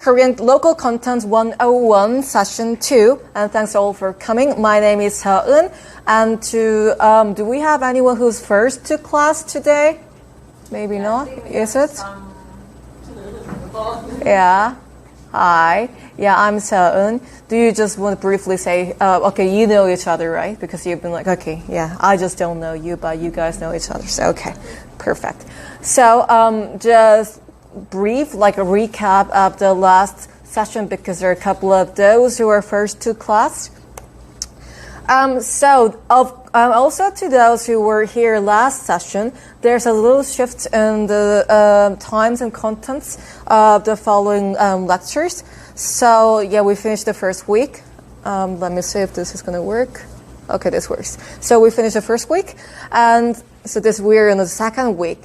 Korean Local Content 101 Session 2. And thanks all for coming. My name is Ha-eun. And do we have anyone who's first to class today? Maybe not. Is it? Yeah. Hi. Yeah, I'm Ha-eun. Do you just want to briefly say, okay, you know each other, right? Because you've been like, okay, yeah, I just don't know you, but you guys know each other. So, okay, perfect. So, just brief, like a recap of the last session, because there are a couple of those who are first to class. Also to those who were here last session, there's a little shift in the times and contents of the following lectures. So yeah, we finished the first week. Let me see if this is going to work. Okay, this works. So we finished the first week, and so we're in the second week.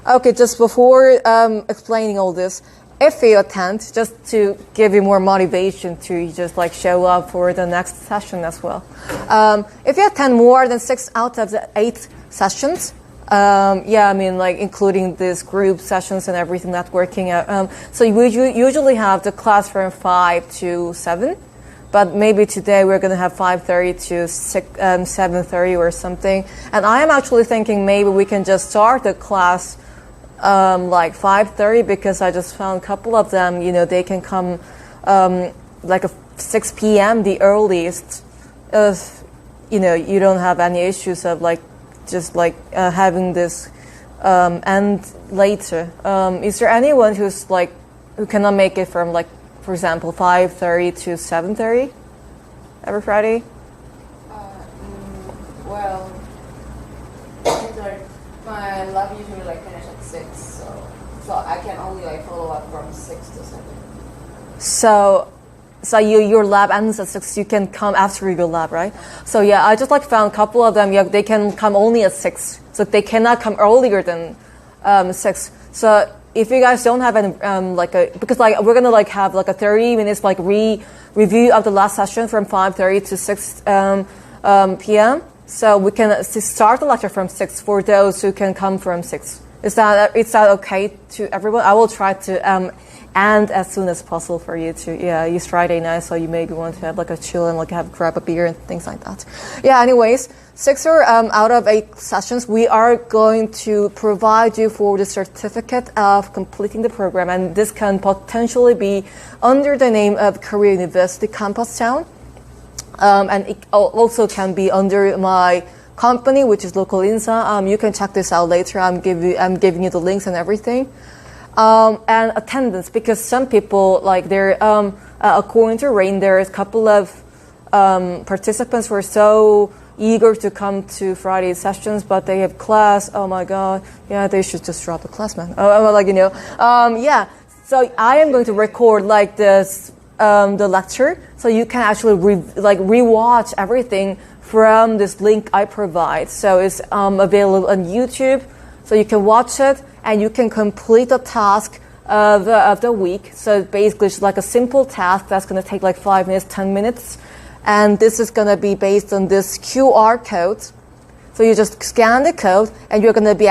Okay, just before explaining all this, if you attend, just to give you more motivation to just like show up for the next session as well. If you attend more than 6 out of the 8 sessions, yeah, I mean like including these group sessions and everything, networking. So we usually have the class from 5 to 7. But maybe today we're going to have 5:30 to 7:30 or something. And I am actually thinking maybe we can just start the class like 5:30, because I just found a couple of them, you know, they can come like 6 p.m. the earliest, if, you know, you don't have any issues of like just like having this end later. Is there anyone who cannot make it from like, for example, 5:30 to 7:30 every Friday? Well, my lab usually like finish at 6, so I can only like follow up from 6 to 7. So your lab ends at 6. You can come after your lab, right? So yeah, I just like found a couple of them. Yeah, they can come only at 6, so they cannot come earlier than 6. So if you guys don't have any because like we're gonna like have like a 30 minutes like review of the last session from 5:30 to 6 p.m. So we can start the lecture from 6 for those who can come from 6. Is that okay to everyone? I will try to end as soon as possible for you to, yeah, use Friday night, so you maybe want to have like a chill and like grab a beer and things like that. Yeah, anyways, 6 or out of 8 sessions, we are going to provide you for the certificate of completing the program, and this can potentially be under the name of Korea University 캠퍼스타운. And it also can be under my company, which is Rocolinsa. You can check this out later. I'm giving you the links and everything. And attendance, because some people like they're according to Rain, there's a couple of participants who are so eager to come to Friday sessions, but they have class. Oh my God, yeah, they should just drop the class, man. Like you know, yeah. So I am going to record like this. The lecture, so you can actually rewatch everything from this link I provide. So it's available on YouTube, so you can watch it and you can complete the task of the week. So basically, it's like a simple task that's going to take like 5 minutes, 10 minutes, and this is going to be based on this QR code. So you just scan the code, and you're going to be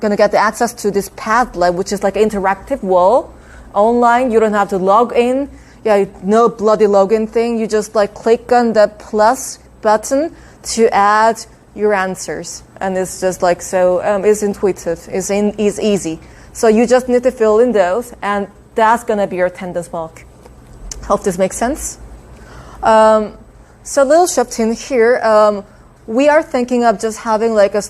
going to get the access to this Padlet, which is like an interactive wall. Online, you don't have to log in. Yeah, no bloody login thing. You just like click on the plus button to add your answers, and it's just like so. It's intuitive. It's easy. So you just need to fill in those, and that's gonna be your attendance mark. Hope this makes sense. So a little shift in here. We are thinking of just having like a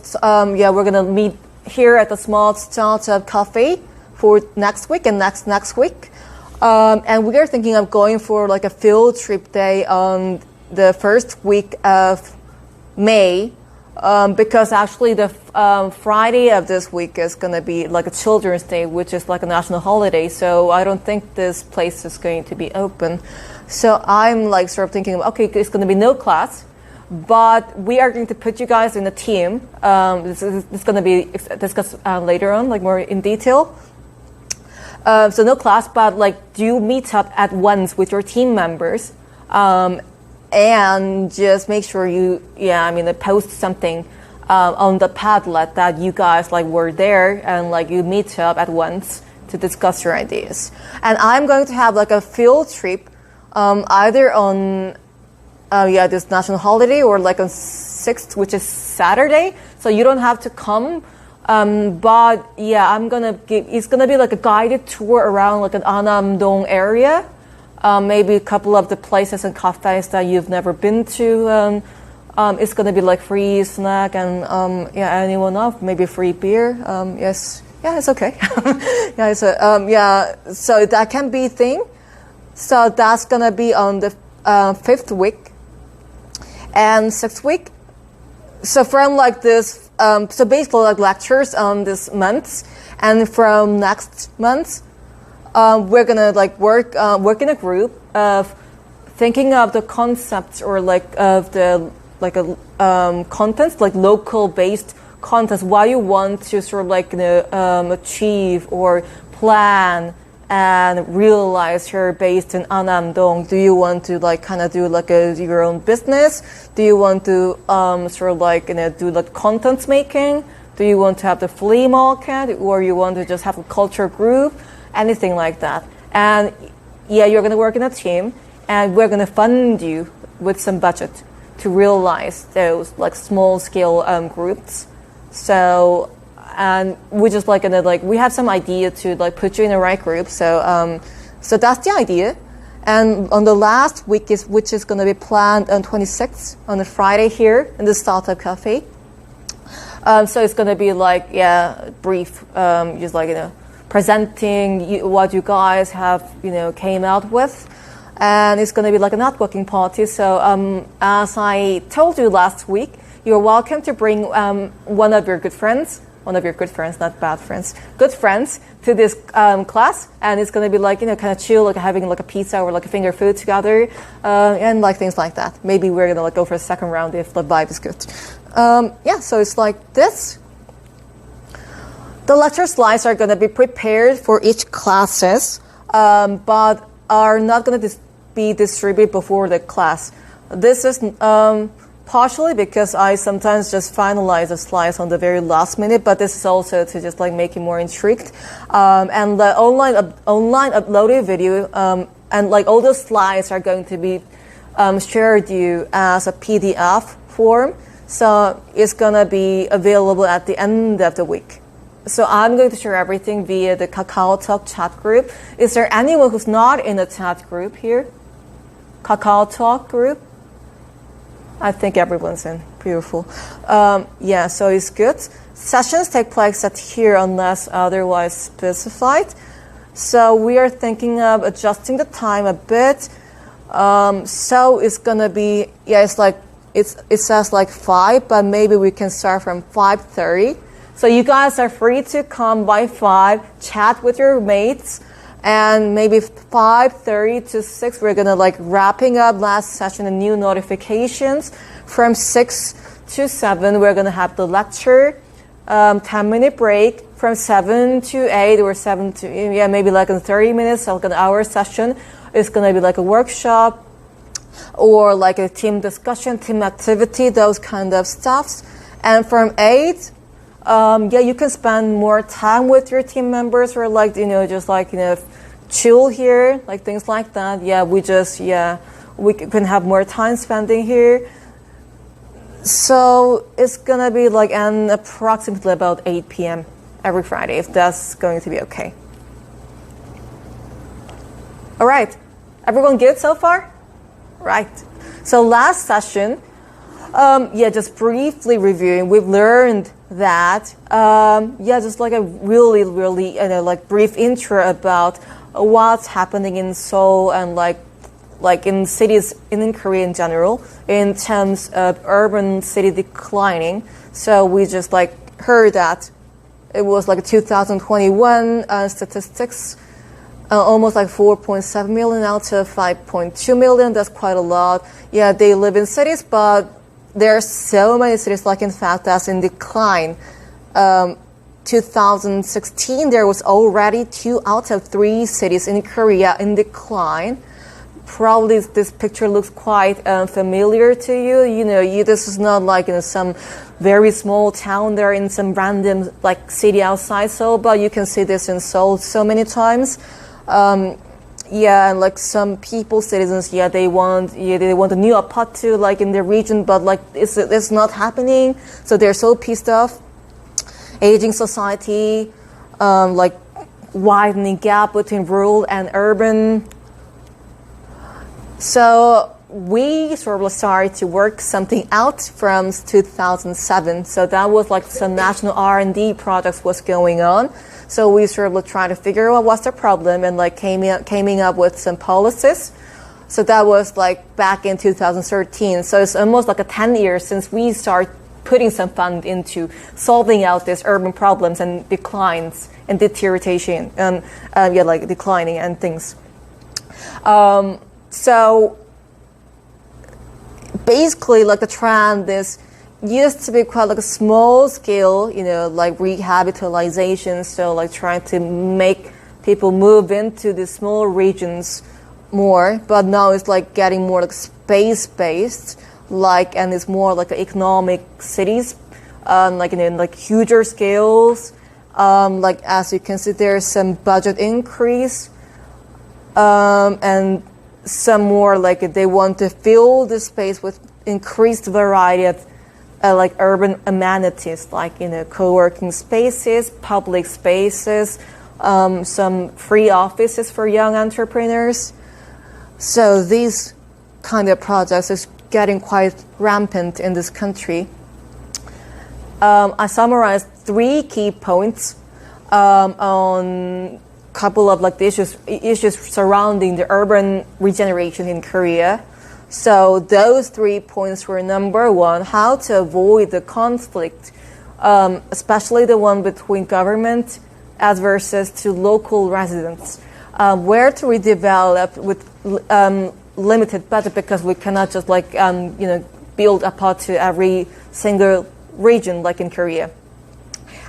we're gonna meet here at the small startup cafe for next week and next week. And we are thinking of going for like a field trip day on the first week of May, because actually the Friday of this week is going to be like a Children's Day, which is like a national holiday. So I don't think this place is going to be open. So I'm like sort of thinking, okay, it's going to be no class, but we are going to put you guys in a team. This is going to be discussed later on, like more in detail. So no class, but like do meet up at once with your team members, and just make sure you, post something on the Padlet that you guys like were there, and like you meet up at once to discuss your ideas. And I'm going to have like a field trip, either on this national holiday or like on 6th, which is Saturday. So you don't have to come. But yeah, it's gonna be like a guided tour around like an Annam-dong area. Maybe a couple of the places and cafes that you've never been to. It's gonna be like free snack and anyone off, maybe free beer. Yes, yeah, it's okay. So that can be a thing. So that's gonna be on the 5th week and 6th week. So from like this, so basically like lectures on this month, and from next month, we're gonna like work in a group of thinking of the concepts or like of the like a contents, like local based contents, what you want to sort of like achieve or plan and realize here based in Annam-dong. Do you want to like kind of do like your own business? Do you want to sort of like do like content making? Do you want to have the flea market, or you want to just have a culture group? Anything like that. And yeah, you're going to work in a team, and we're going to fund you with some budget to realize those like small scale groups. So, and we just like we have some idea to like put you in the right group. So so that's the idea. And on the last week which is going to be planned on 26th on a Friday here in the Startup Cafe. So it's going to be like brief, just like presenting what you guys have came out with. And it's going to be like a networking party. So as I told you last week, you're welcome to bring one of your good friends, not bad friends, good friends to this class. And it's going to be like, kind of chill, like having like a pizza or like a finger food together, and like things like that. Maybe we're going to like go for a second round if the vibe is good. So it's like this. The lecture slides are going to be prepared for each classes, but are not going to be distributed before the class. This is partially because I sometimes just finalize the slides on the very last minute, but this is also to just like make you more intrigued. And the online uploaded video and like all those slides are going to be shared you as a PDF form. So it's going to be available at the end of the week. So I'm going to share everything via the Kakao Talk chat group. Is there anyone who's not in the chat group here? Kakao Talk group? I think everyone's in. Beautiful. So it's good. Sessions take place at here unless otherwise specified. So we are thinking of adjusting the time a bit. So it's gonna be, it says like 5, but maybe we can start from 5:30. So you guys are free to come by 5, chat with your mates, and maybe 5:30 to 6, we're gonna like wrapping up last session and new notifications. From 6 to 7, we're gonna have the lecture, 10-minute break. From 7 to 8 or 7 to, maybe like in 30 minutes, like an hour session. It's gonna be like a workshop or like a team discussion, team activity, those kind of stuffs. And from 8, you can spend more time with your team members, or like, just like, chill here, like things like that. We can have more time spending here. So it's gonna be like approximately about 8 p.m. every Friday, if that's going to be okay. All right, everyone good so far? Right. So last session, just briefly reviewing, we've learned that, just like a really, really, like brief intro about what's happening in Seoul and like in cities in Korea in general, in terms of urban city declining. So we just like heard that it was like 2021 statistics, almost like 4.7 million out of 5.2 million. That's quite a lot. Yeah, they live in cities, but there are so many cities, like in fact, that's in decline. 2016, there was already 2 out of 3 cities in Korea in decline. Probably this picture looks quite familiar to you. This is not like some very small town there in some random like city outside Seoul, but you can see this in Seoul so many times. And like some people, citizens, they want a new apartment like in their region, but like it's not happening, so they're so pissed off. Aging society, like widening gap between rural and urban. So we sort of started to work something out from 2007. So that was like some national R&D projects was going on. So we sort of tried to figure out what's the problem and like came up with some policies. So that was like back in 2013. So it's almost like 10 years since we started putting some fund into solving out these urban problems and declines and deterioration and like declining and things. So basically like the trend is used to be quite like a small scale, like rehabilitation. So like trying to make people move into the small regions more, but now it's like getting more like space based, and it's more like economic cities, like in like huger scales. Like as you can see, there's some budget increase, and some more like they want to fill the space with increased variety of like urban amenities, like co-working spaces, public spaces, some free offices for young entrepreneurs. So these kind of projects is getting quite rampant in this country. I summarized 3 key points on couple of like the issues surrounding the urban regeneration in Korea. So those 3 points were: number 1, how to avoid the conflict, especially the one between government as versus to local residents. Where to redevelop with limited budget, because we cannot just like build a pot to every single region like in Korea.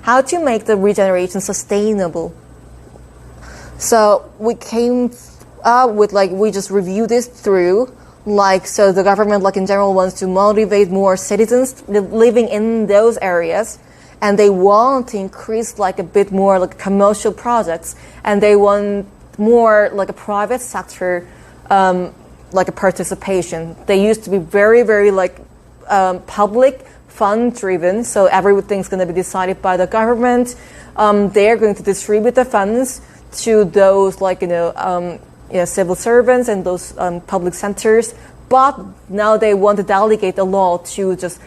How to make the regeneration sustainable. So we came up with we just reviewed this through. So the government, in general, wants to motivate more citizens living in those areas, and they want to increase a bit more commercial projects, and they want more a private sector a participation. They used to be very, very public fund driven, so everything's going to be decided by the government. They're going to distribute the funds to those civil servants and those public centers, but now they want to delegate the law to just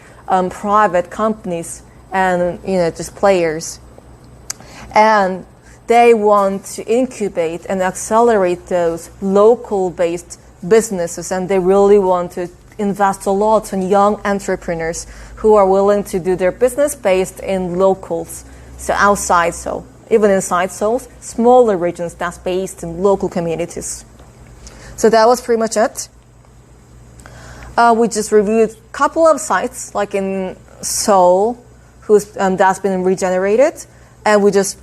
private companies and just players, and they want to incubate and accelerate those local-based businesses, and they really want to invest a lot in young entrepreneurs who are willing to do their business based in locals, so outside Seoul. Even inside Seoul, smaller regions that's based in local communities. So that was pretty much it. We just reviewed a couple of sites, in Seoul, that's been regenerated, and we just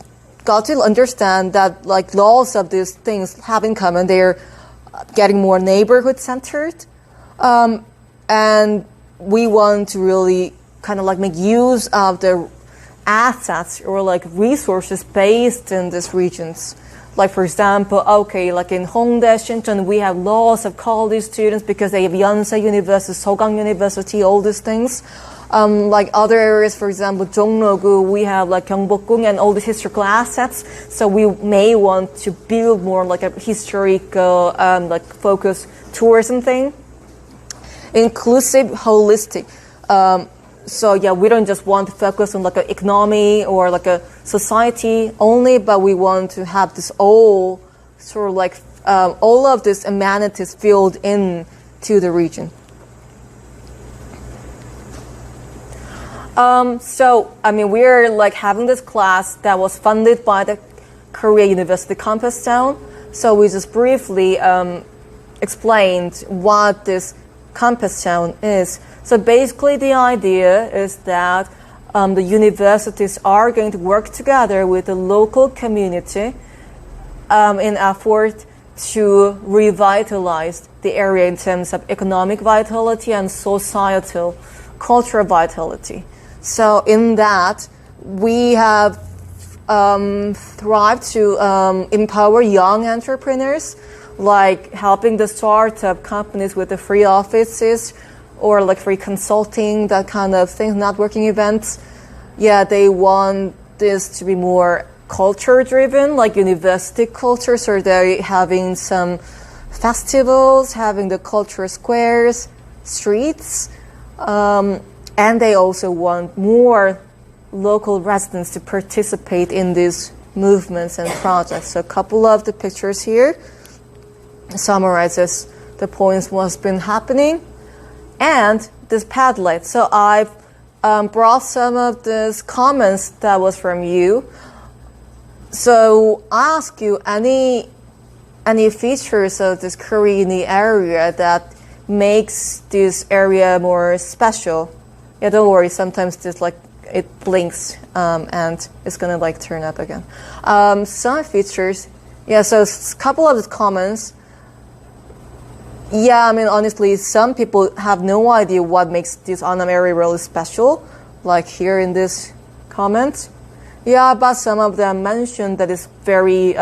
got to understand that lots of these things have in common. They're getting more neighborhood centered, and we want to really kind of make use of the assets or resources based in these regions. For example, in Hongdae, Shincheon, we have lots of college students because they have Yonsei University, Sogang University, all these things. Other areas, for example, Jongno-gu, we have Gyeongbokgung and all the historical assets. So we may want to build more a historical, focused tourism thing. Inclusive, holistic. So we don't just want to focus on an economy or a society only, but we want to have this all sort of all of these amenities filled in to the region. We're having this class that was funded by the Korea University 캠퍼스타운. So we just briefly explained what this 캠퍼스타운 is. So basically the idea is that the universities are going to work together with the local community in effort to revitalize the area in terms of economic vitality and societal cultural vitality. So in that, we have thrived to empower young entrepreneurs, like helping the startup companies with the free offices or like free consulting, that kind of thing, networking events. Yeah, they want this to be more culture driven, like university culture. So they're having some festivals, having the culture squares, streets, and they also want more local residents to participate in these movements and projects. So a couple of the pictures here summarizes the points what's been happening. And this Padlet. So I've brought some of these comments that was from you. So I ask you any features of this Korean area that makes this area more special. Yeah, don't worry. Sometimes this like it blinks and it's gonna like turn up again. Some features. Yeah. So a couple of the comments. Yeah, I mean, honestly, some people have no idea what makes this Annam area really special, like here in this comment. Yeah, but some of them mentioned that it's very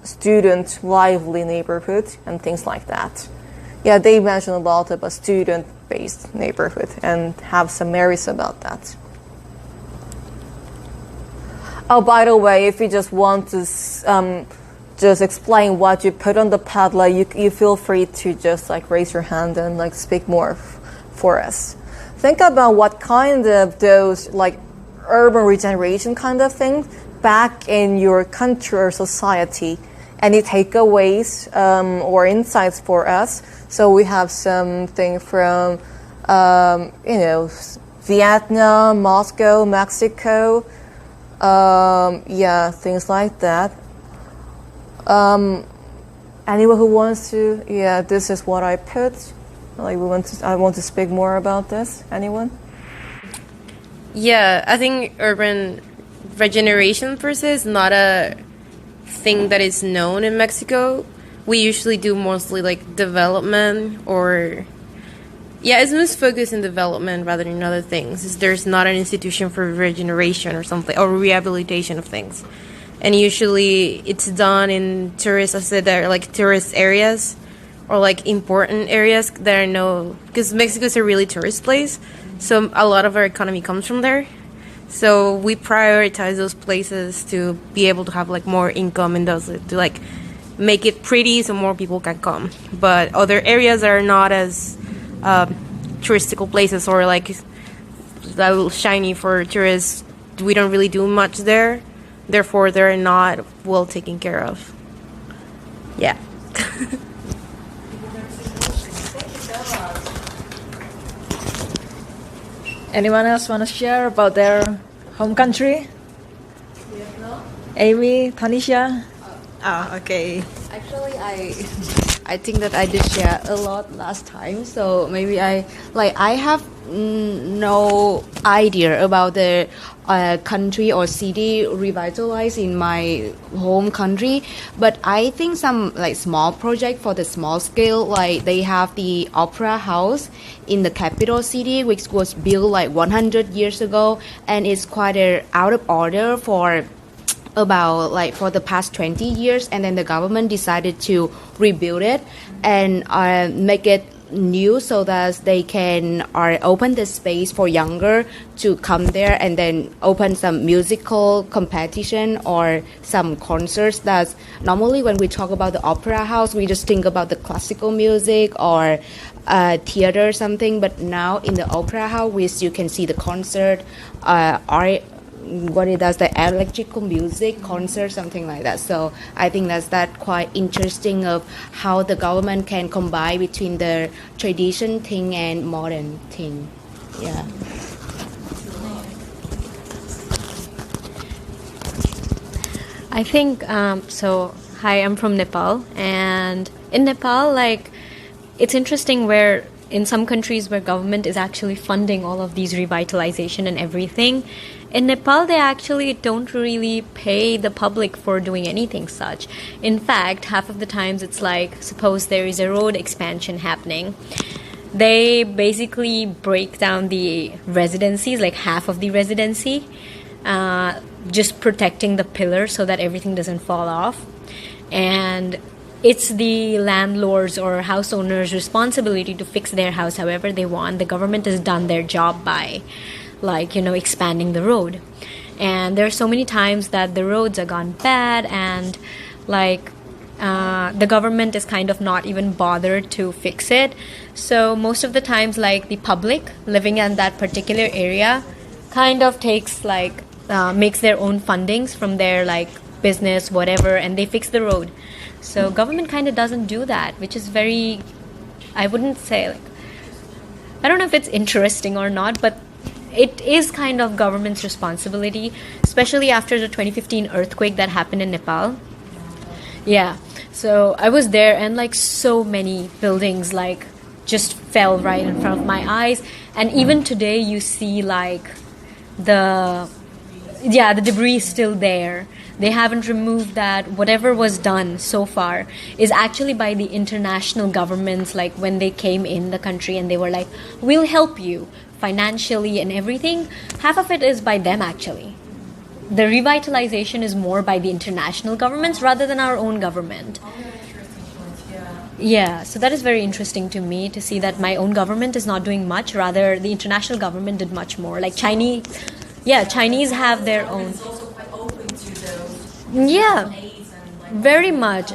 student lively neighborhood and things like that. Yeah, they mentioned a lot about student-based neighborhood and have some merits about that. Oh, by the way, if you just want to just explain what you put on the Padlet, you feel free to just like raise your hand and like speak more for us. Think about what kind of those like urban regeneration kind of things back in your country or society. Any takeaways or insights for us? So we have something from Vietnam, Moscow, Mexico, yeah, things like that. Anyone who wants to, yeah, this is what I put. Like I want to speak more about this. Anyone? Yeah, I think urban regeneration per se is not a thing that is known in Mexico. We usually do mostly like development or, yeah, it's most focused in development rather than other things. There's not an institution for regeneration or something, or rehabilitation of things. And usually it's done in tourist, I said, that are like tourist areas or like important areas that are because Mexico is a really tourist place. So a lot of our economy comes from there. So we prioritize those places to be able to have like more income and those to like make it pretty so more people can come. But other areas are not as touristical places or like shiny for tourists. We don't really do much there. Therefore, they're not well taken care of. Yeah. Anyone else want to share about their home country? Vietnam? Amy, Tanisha? Okay. Actually, I think that I did share a lot last time, so maybe I have no idea about the country or city revitalized in my home country, but I think some like small project for the small scale, like they have the opera house in the capital city, which was built like 100 years ago, and it's quite out of order for about like for the past 20 years, and then the government decided to rebuild it and make it new so that they can open the space for younger to come there, and then open some musical competition or some concerts. That's normally when we talk about the opera house, we just think about the classical music or theater or something, but now in the opera house you can see the concert, art, what it does, the electrical music concert, something like that. So I think that's quite interesting of how the government can combine between the tradition thing and modern thing. Yeah. I think so. Hi, I'm from Nepal, and in Nepal, like, it's interesting where in some countries where government is actually funding all of these revitalization and everything, in Nepal they actually don't really pay the public for doing anything such. In fact, half of the times it's like, suppose there is a road expansion happening, They basically break down the residencies, like half of the residency, just protecting the pillar so that everything doesn't fall off. And it's the landlord's or house owner's responsibility to fix their house however they want. The government has done their job by, like, expanding the road. And there are so many times that the roads are gone bad, and like the government is kind of not even bothered to fix it. So most of the times, like, the public living in that particular area kind of takes like makes their own fundings from their like business, whatever, and they fix the road. So government kind of doesn't do that, which is very, I wouldn't say, like, I don't know if it's interesting or not, but it is kind of government's responsibility, especially after the 2015 earthquake that happened in Nepal. Yeah, so I was there, and like so many buildings like just fell right in front of my eyes. And even today you see like the debris is still there. They haven't removed that. Whatever was done so far is actually by the international governments, like when they came in the country and they were like, we'll help you financially and everything. Half of it is by them actually. The revitalization is more by the international governments rather than our own government. Yeah, so that is very interesting to me to see that my own government is not doing much, rather the international government did much more. Like Chinese have their own. Yeah, very much.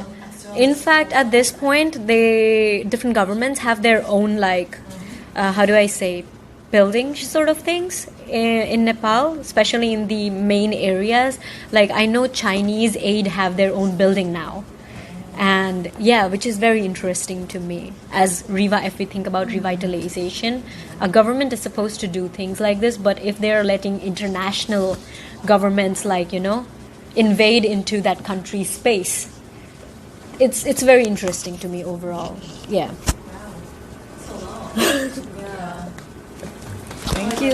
In fact, at this point, different governments have their own, like, how do I say, building sort of things in Nepal, especially in the main areas. Like, I know Chinese aid have their own building now. And yeah, which is very interesting to me. If we think about revitalization, a government is supposed to do things like this, but if they're letting international governments, like, invade into that country's space, it's very interesting to me overall. Yeah. Thank you.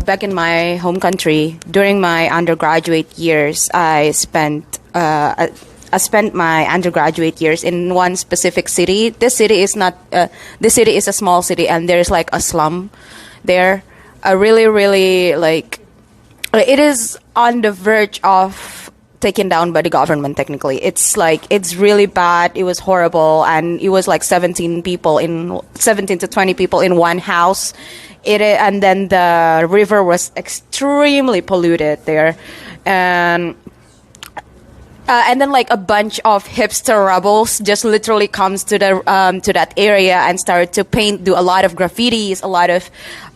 Back in my home country, during my undergraduate years, I spent my undergraduate years in one specific city. This city is a small city, and there's like a slum there. Really, really, like, it is on the verge of taken down by the government. Technically, it's really bad. It was horrible, and it was like 17 to 20 people in one house. And then the river was extremely polluted there, and then like a bunch of hipster rebels just literally comes to that area and started to do a lot of graffitis, a lot of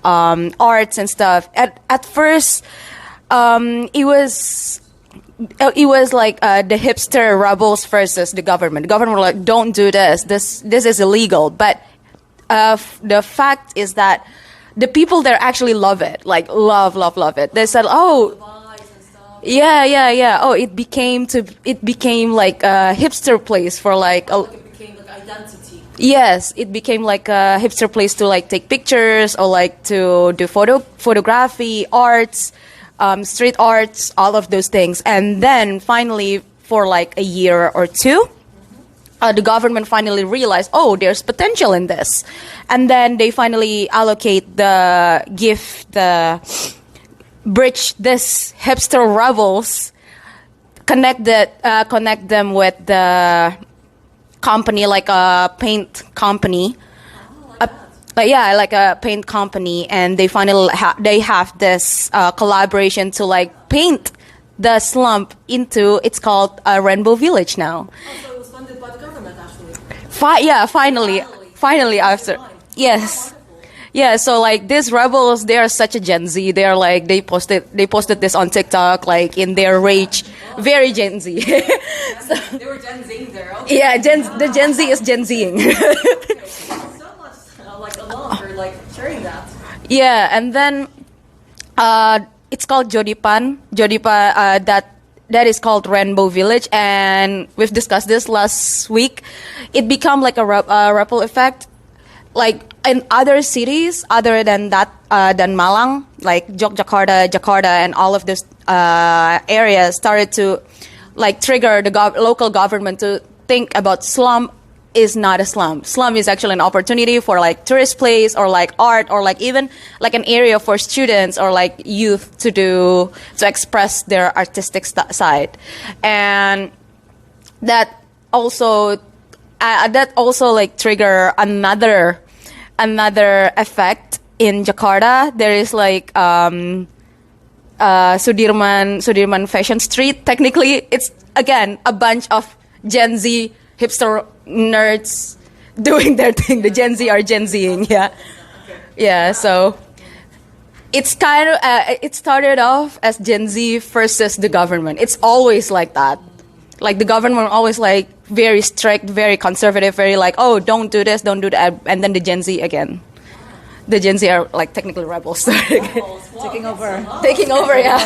arts and stuff. At first, it was like the hipster rebels versus the government. The government were like, "Don't do this. This is illegal." But the fact is that the people there actually love it, like love it. They said, "Oh, yeah. Oh, it became like a hipster place for like a." It became like identity. Yes, it became like a hipster place to like take pictures or like to do photography, arts, street arts, all of those things. And then finally, for like a year or two, the government finally realized, oh, there's potential in this. And then they finally bridge this hipster rebels, connect them with the company, like a paint company. Like a paint company, and they finally they have this collaboration to like paint the slum into, it's called a Rainbow Village now. So it was funded by the government, actually. Finally after. Yes. Yeah, so like these rebels, they are such a Gen Z. They are like, they posted this on TikTok, like in their rage. Very Gen Z. So, they were Gen Zing there. Okay. Yeah, the Gen Z is Gen Zing. So much like alone for like sharing that. Yeah, and then it's called Jodipan. That is called Rainbow Village, and we've discussed this last week. It become like a ripple effect, like in other cities other than that, than Malang, like Jakarta, and all of these areas started to like trigger the local government to think about slum is not a slum. Slum is actually an opportunity for like tourist place or like art or like even like an area for students or like youth to express their artistic side, and that also like trigger another effect in Jakarta. There is like Sudirman Fashion Street. Technically, it's again a bunch of Gen Z hipster nerds doing their thing. The Gen Z are Gen Zing, yeah. So it's kind of it started off as Gen Z versus the government. It's always like that. Like the government always like very strict, very conservative, very like, oh, don't do this, don't do that, and then the Gen Z again. The Gen Z are like technically rebels. Taking over. Taking over, yeah.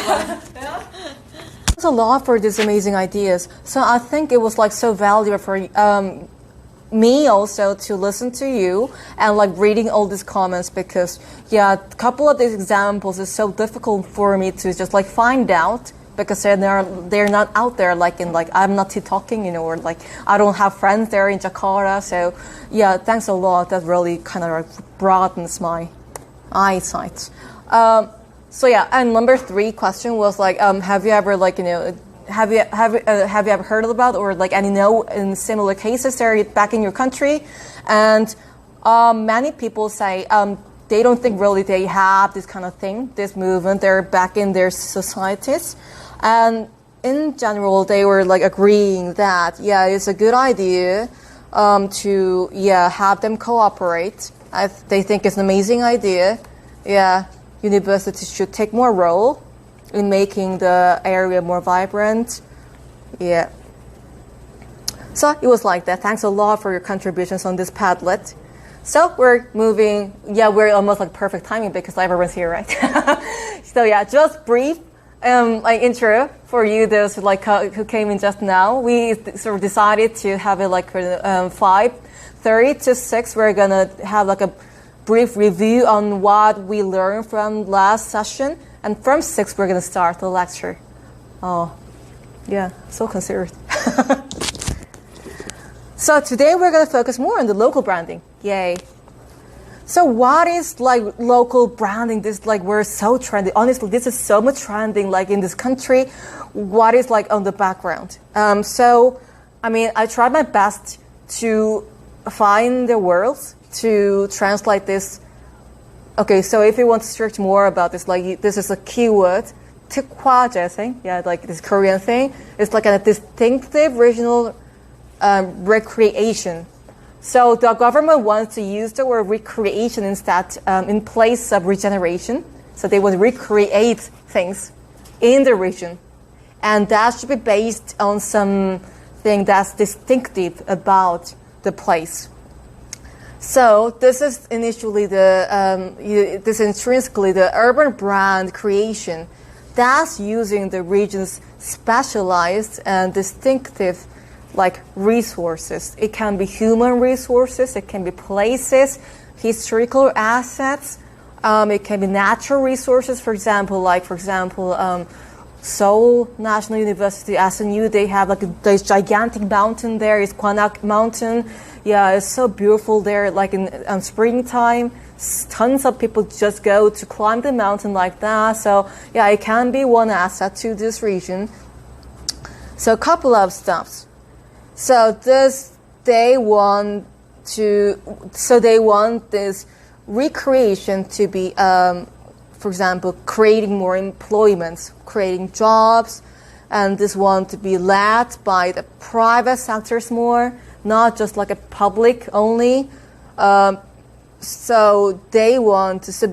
Thanks a lot for these amazing ideas. So I think it was like so valuable for me also to listen to you and like reading all these comments, because a couple of these examples is so difficult for me to just like find out, because they're not out there like in like I'm not talking, or like I don't have friends there in Jakarta. So thanks a lot. That really kind of like broadens my eyesight. And number 3 question was like, have you ever like have you ever heard about or like any in similar cases there back in your country? And many people say they don't think really they have this kind of thing, this movement. They're back in their societies. And in general, they were like agreeing that, it's a good idea to have them cooperate. They think it's an amazing idea. Universities should take more role in making the area more vibrant. So it was like that. Thanks a lot for your contributions on this Padlet. So we're moving. We're almost like perfect timing because everyone's here, right? So just brief like intro for you, those like who came in just now. We sort of decided to have it like 5:30 to 6. We're gonna have like a brief review on what we learned from last session, and from 6 we're gonna start the lecture. So considerate. So today we're gonna focus more on the local branding. Yay. So what is like local branding? This like we're so trendy. Honestly, this is so much trending like in this country. What is like on the background? So I mean, I tried my best to find the words to translate this. Okay, so if you want to search more about this, like this is a keyword, 특화재생, like this Korean thing. It's like a distinctive regional recreation. So the government wants to use the word recreation instead in place of regeneration. So they want to recreate things in the region. And that should be based on something that's distinctive about the place. So this is initially this intrinsically the urban brand creation that's using the region's specialized and distinctive like resources. It can be human resources, it can be places, historical assets, it can be natural resources. For example, Seoul National University, SNU, they have like this gigantic mountain there. It's Gwanak Mountain. It's so beautiful there. Like in springtime, tons of people just go to climb the mountain like that. So it can be one asset to this region. So a couple of stuffs. So they want this recreation to be, for example, creating more employment, creating jobs, and this one to be led by the private sectors more, not just like a public only. So they want to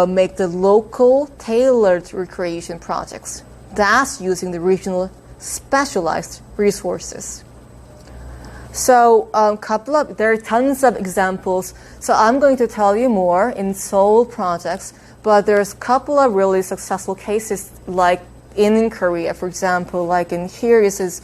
make the local tailored recreation projects. That's using the regional specialized resources. So there are tons of examples. So I'm going to tell you more in Seoul projects, but there's a couple of really successful cases like in Korea. For example, like in here is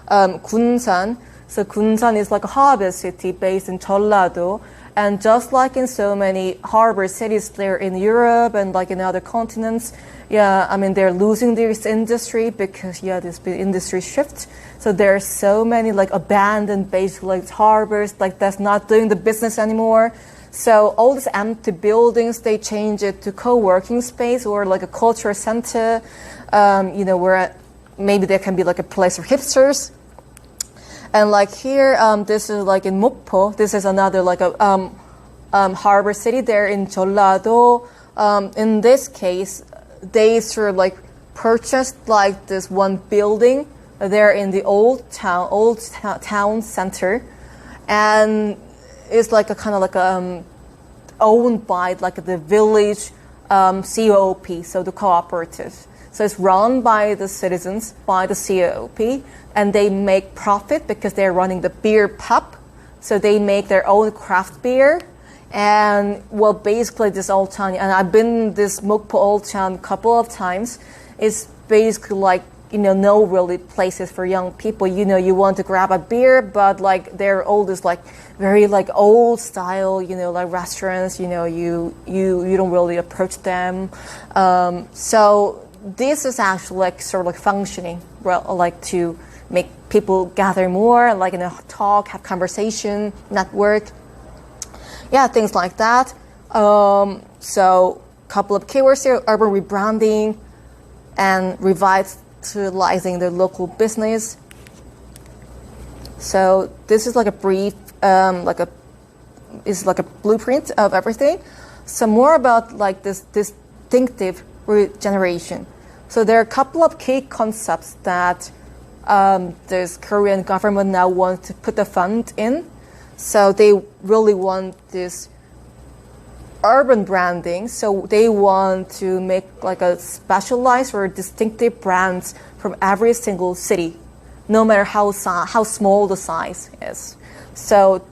Gunsan. So Gunsan is like a harbor city based in Jeollado, And just like in so many harbor cities there in Europe and like in other continents, yeah, I mean, they're losing this industry because, yeah, this big industry shift. So there are so many like abandoned basically like harbors, like that's not doing the business anymore. So all these empty buildings, they change it to co-working space or like a cultural center, where maybe there can be like a place for hipsters. And like here, this is like in Mokpo. This is another like a harbor city there in Jeollado. In this case, they sort of like purchased like this one building there in the old town center, and it's like a kind of like owned by like the village COOP, so the cooperative. So it's run by the citizens, by the COOP, and they make profit because they're running the beer pub. So they make their own craft beer. And well, basically this old town, and I've been in this Mokpo old town a couple of times, it's basically like, no really places for young people. You want to grab a beer, but like they're all this like very like old style, like restaurants, you don't really approach them. So this is actually like sort of like functioning, well, like to make people gather more, like talk, have conversation, network. Yeah, things like that. So couple of keywords here: urban rebranding and revitalizing the local business. So this is like a brief, is like a blueprint of everything. So more about like this distinctive regeneration. So there are a couple of key concepts that this Korean government now wants to put the fund in. So they really want this urban branding. So they want to make like a specialized or distinctive brands from every single city, no matter how small the size is. So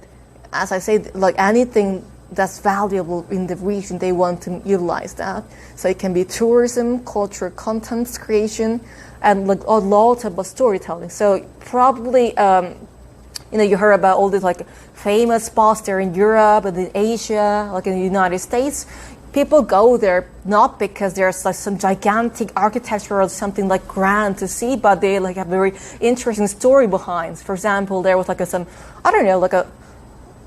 as I say, like anything that's valuable in the region, they want to utilize that. So it can be tourism, cultural content creation, and like a lot about storytelling. So probably, you heard about all these like famous spots there in Europe and in Asia, like in the United States. People go there not because there's like some gigantic architecture or something like grand to see, but they like have a very interesting story behind. For example, there was like like a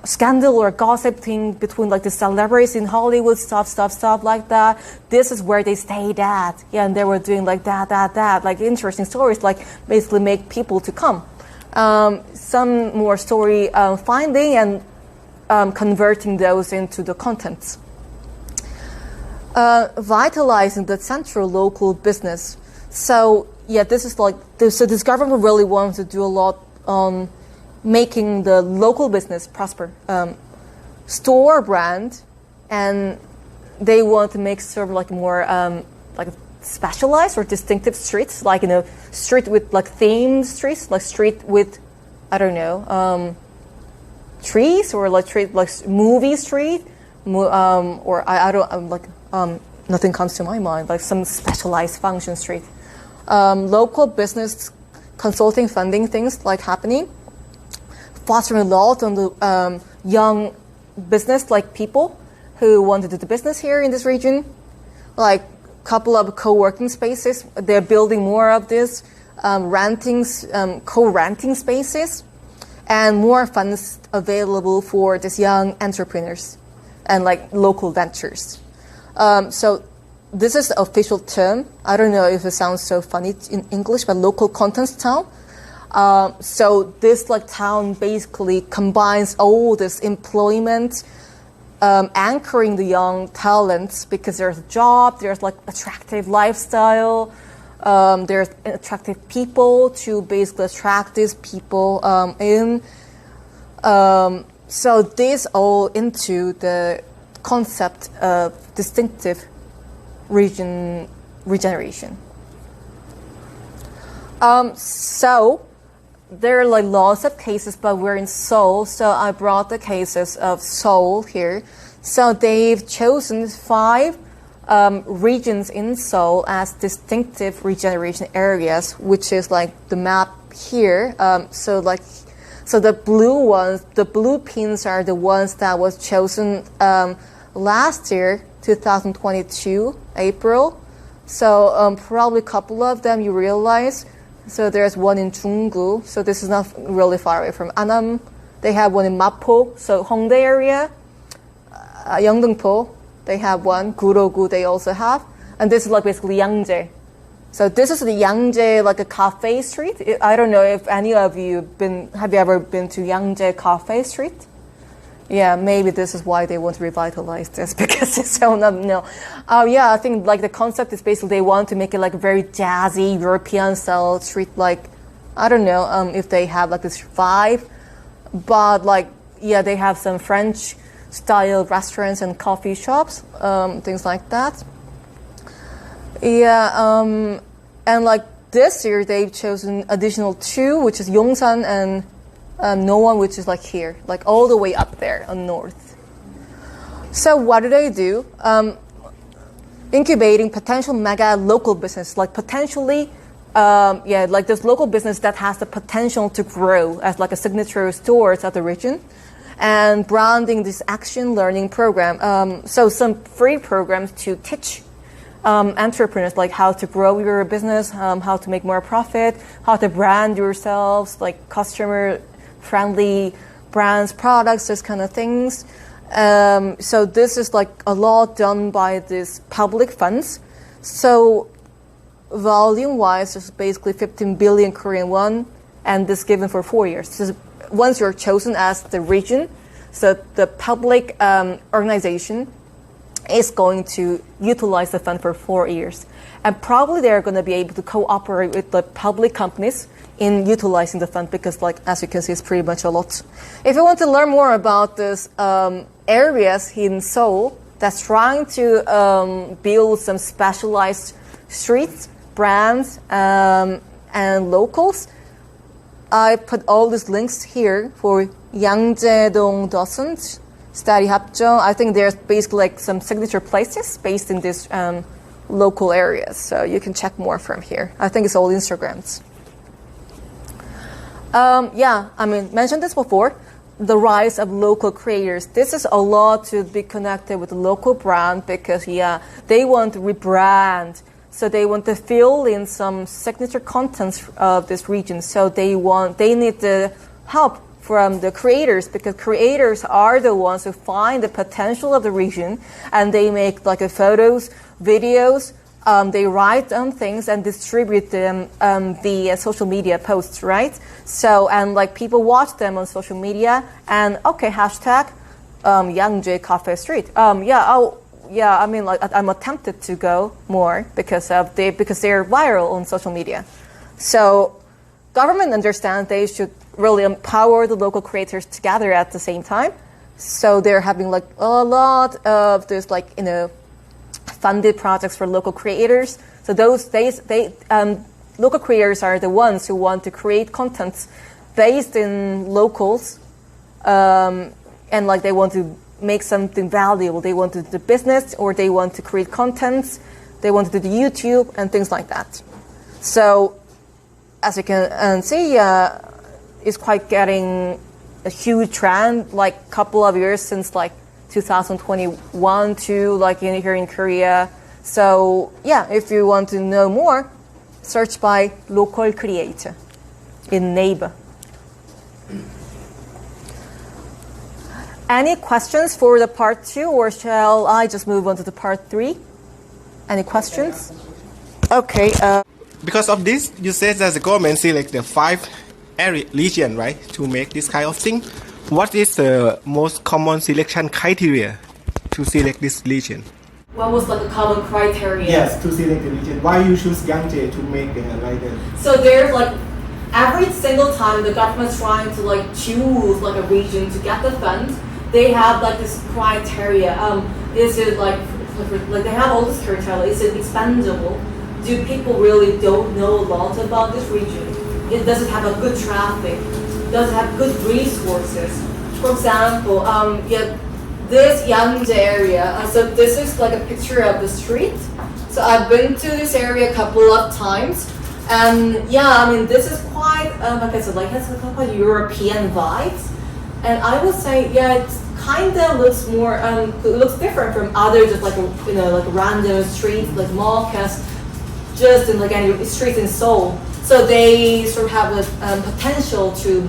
scandal or gossip thing between like the celebrities in Hollywood, stuff like that. This is where they stayed at. Yeah, and they were doing like that. Like interesting stories, like basically make people to come. Some more story finding and converting those into the contents. Vitalizing the central local business. So yeah, this is like so this government really wants to do a lot on making the local business prosper, store brand, and they want to make sort of like more like specialized or distinctive streets, like street with like themed streets, like street with trees, or like street like movie street, or I don't like nothing comes to my mind, like some specialized function street. Local business consulting funding things like happening. Fostering a lot on the young business, like people who want to do the business here in this region. Like a couple of co-working spaces, they're building more of this, co-renting spaces, and more funds available for these young entrepreneurs and like local ventures. So this is the official term. I don't know if it sounds so funny in English, but local content town. So this like town basically combines all this employment, anchoring the young talents, because there's a job, there's like attractive lifestyle, there's attractive people to basically attract these people in. So this all into the concept of distinctive region regeneration. So there are like lots of cases, but we're in Seoul, so I brought the cases of Seoul here. So they've chosen 5 regions in Seoul as distinctive regeneration areas, which is like the map here. So like So the blue pins are the ones that was chosen last year, 2022, April. So probably a couple of them you realize. So there's one in Junggu. So this is not really far away from Annam. They have one in Mapo, so Hongdae area. Yeongdeungpo, they have one. Gurogu, they also have. And this is like basically Yangjae. So this is the Yangjae, like a cafe street. I don't know if any of you have you ever been to Yangjae Cafe Street? Yeah, maybe this is why they want to revitalize this, because it's so no. Yeah, I think like the concept is basically they want to make it like a very jazzy European style street. Like, I don't know if they have like this vibe, but like, yeah, they have some French style restaurants and coffee shops, things like that. Yeah, and like this year they've chosen additional 2, which is Yongsan and Noan, which is like here, like all the way up there on north. So what do they do? Incubating potential mega local business, like potentially, like this local business that has the potential to grow as like a signature stores of the region, and branding this action learning program. So some free programs to teach entrepreneurs like how to grow your business, how to make more profit, how to brand yourselves, like customer friendly brands, products, those kind of things. So this is like a lot done by these public funds. So volume wise, it's basically 15 billion Korean won, and this given for 4 years. So once you're chosen as the region, so the public organization is going to utilize the fund for 4 years. And probably they're going to be able to cooperate with the public companies in utilizing the fund, because like, as you can see, it's pretty much a lot. If you want to learn more about this areas in Seoul that's trying to build some specialized streets, brands, and locals, I put all these links here for Yangjae-dong Dosent Study Hapjeong. I think there's basically like some signature places based in these local areas. So you can check more from here. I think it's all Instagrams. Yeah, I mean, mentioned this before, the rise of local creators. This is a lot to be connected with the local brand, because, yeah, they want to rebrand. So they want to fill in some signature contents of this region. So they need the help from the creators, because creators are the ones who find the potential of the region, and they make like photos, videos, they write things and distribute them via social media posts, right? So, and like people watch them on social media, and okay, hashtag Yangjae Cafe Street. Yeah, I mean, like I'm tempted to go more because they're viral on social media. So government understands they should really empower the local creators together at the same time. So they're having like a lot of this, like, you know, funded projects for local creators. So those days, local creators are the ones who want to create contents based in locals, and like they want to make something valuable. They want to do business, or they want to create contents. They want to do the YouTube and things like that. So as you can see, it's quite getting a huge trend, like a couple of years since like 2021 to like here in Korea. So yeah, if you want to know more, search by Rocolcreator in Naver. Any questions for the part 2, or shall I just move on to the part 3? Any questions? Okay. Because of this, you said that the government select the 5 region, right, to make this kind of thing. What is the most common selection criteria to select this region? What was like a common criteria? Yes, to select the region. Why you choose Yangjae to make like that? So there's like every single time the government's trying to like choose like a region to get the funds, they have like this criteria. Is it like they have all this criteria? Is it expandable? Do people really don't know a lot about this region? Does it have a good traffic? Does it have good resources? For example, this Yangjae area. So this is like a picture of the street. So I've been to this area a couple of times. And yeah, I mean, this is quite, like I said, like it's quite European vibes. And I would say, yeah, it kind of looks more, it looks different from other just like, like random streets, like markets, just in like any streets in Seoul. So they sort of have the potential to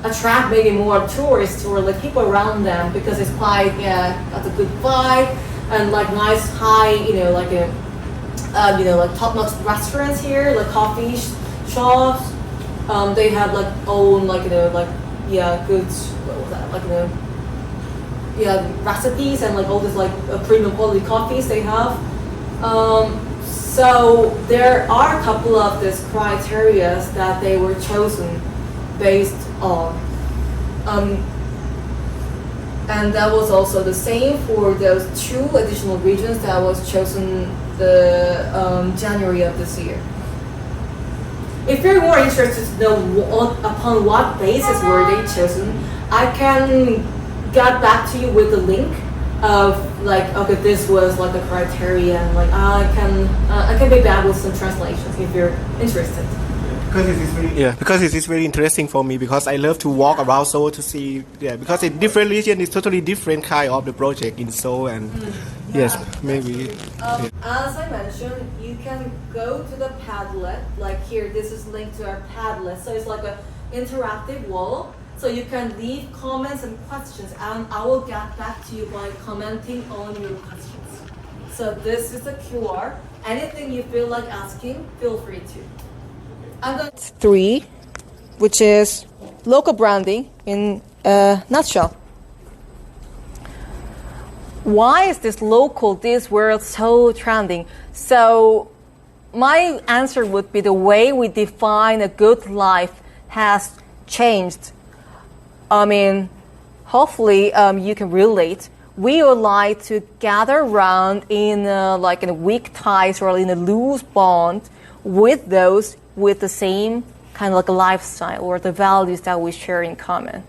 attract maybe more tourists or like people around them because it's quite, got a good vibe and like nice high, like a, like top-notch restaurants here, like coffee shops. They have like own like good, what was that? Like recipes and like all this like premium quality coffees they have. So there are a couple of these criteria that they were chosen based on. And that was also the same for those 2 additional regions that was chosen the January of this year. If you're more interested to know upon what basis were they chosen, I can get back to you with the link of like, okay, this was like the criteria, and like I can be back with some translations if you're interested. Because it is very interesting for me because I love to walk around Seoul to see, because in different region it's totally different kind of the project in Seoul and yes, maybe. As I mentioned, you can go to the Padlet, like here, this is linked to our Padlet, so it's like an interactive wall, so you can leave comments and questions and I will get back to you by commenting on your questions. So this is the QR, anything you feel like asking, feel free to. And then 3, which is local branding in a nutshell. Why is this word so trending? So my answer would be the way we define a good life has changed. I mean, hopefully you can relate. We would like to gather around in a weak ties or in a loose bond with those with the same kind of like a lifestyle or the values that we share in common.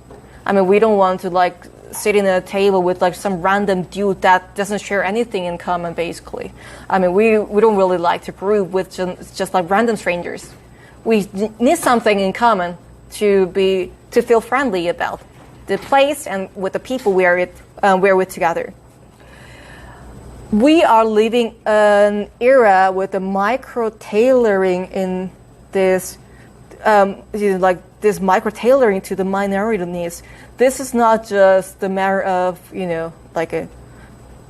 I mean, we don't want to like sit in a table with like some random dude that doesn't share anything in common, basically. I mean, we don't really like to group with just like random strangers. We need something in common to feel friendly about the place and with the people we're with together. We are living an era with the micro-tailoring in this, this micro-tailoring to the minority needs. This is not just the matter of, like a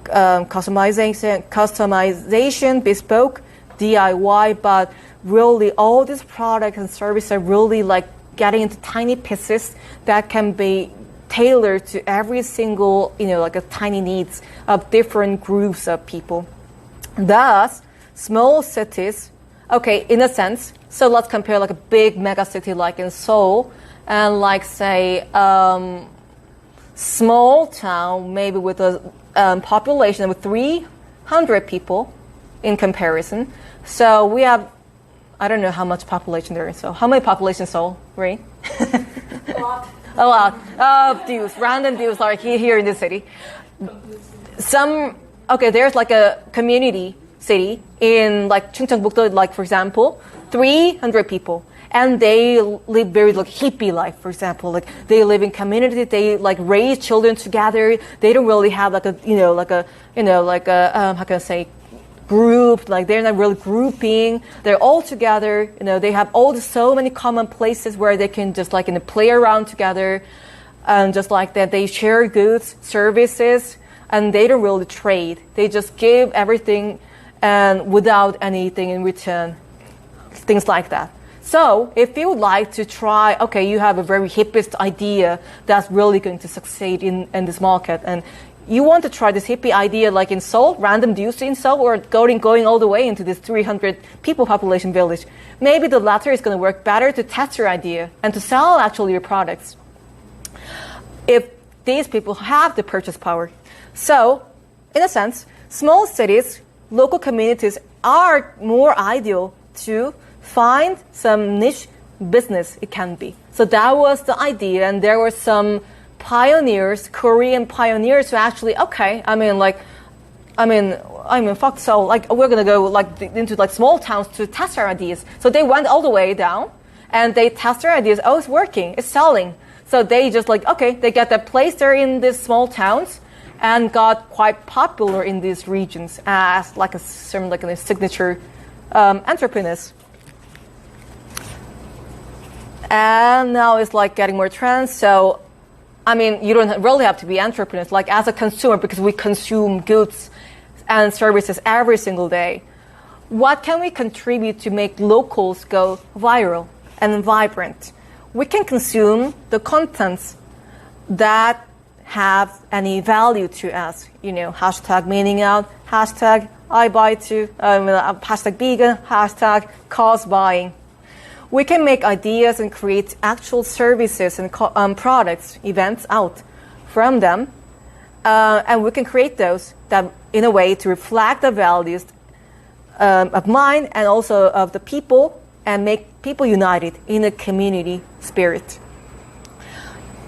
customization, bespoke, DIY, but really all these products and services are really like getting into tiny pieces that can be tailored to every single, like a tiny needs of different groups of people. Thus, small cities, okay, in a sense, so let's compare like a big mega city like in Seoul and like say small town maybe with a population of 300 people in comparison. So we have, I don't know how much population there is. So how many population in Seoul, right? A lot of dudes, random dudes are here in the city. There's like a community city in like Chungcheongbuk-do, like for example, 300 people. And they live very like hippie life, for example. Like they live in community, they like raise children together. They don't really have like a how can I say, group, like they're not really grouping. They're all together. They have so many common places where they can just like play around together, and just like that they share goods, services, and they don't really trade. They just give everything and without anything in return, things like that. So if you would like to try, okay, you have a very hippest idea that's really going to succeed in this market, and you want to try this hippie idea like in Seoul, random dudes in Seoul, or going all the way into this 300 people population village, maybe the latter is going to work better to test your idea and to sell actually your products if these people have the purchase power. So, in a sense, small cities, local communities are more ideal to find some niche business it can be. So that was the idea, and there were some pioneers, Korean pioneers who actually, fuck. So like we're gonna go like into like small towns to test our ideas. So they went all the way down, and they test their ideas. Oh, it's working. It's selling. So they just like okay, they get that place there in these small towns, and got quite popular in these regions as like a signature entrepreneurs. And now it's like getting more trends. So, you don't really have to be entrepreneurs. Like as a consumer, because we consume goods and services every single day. What can we contribute to make locals go viral and vibrant? We can consume the contents that have any value to us. Hashtag meaning out, hashtag I buy too, hashtag vegan, hashtag cause buying. We can make ideas and create actual services and products, events out from them. And we can create those that in a way to reflect the values of mine and also of the people and make people united in a community spirit.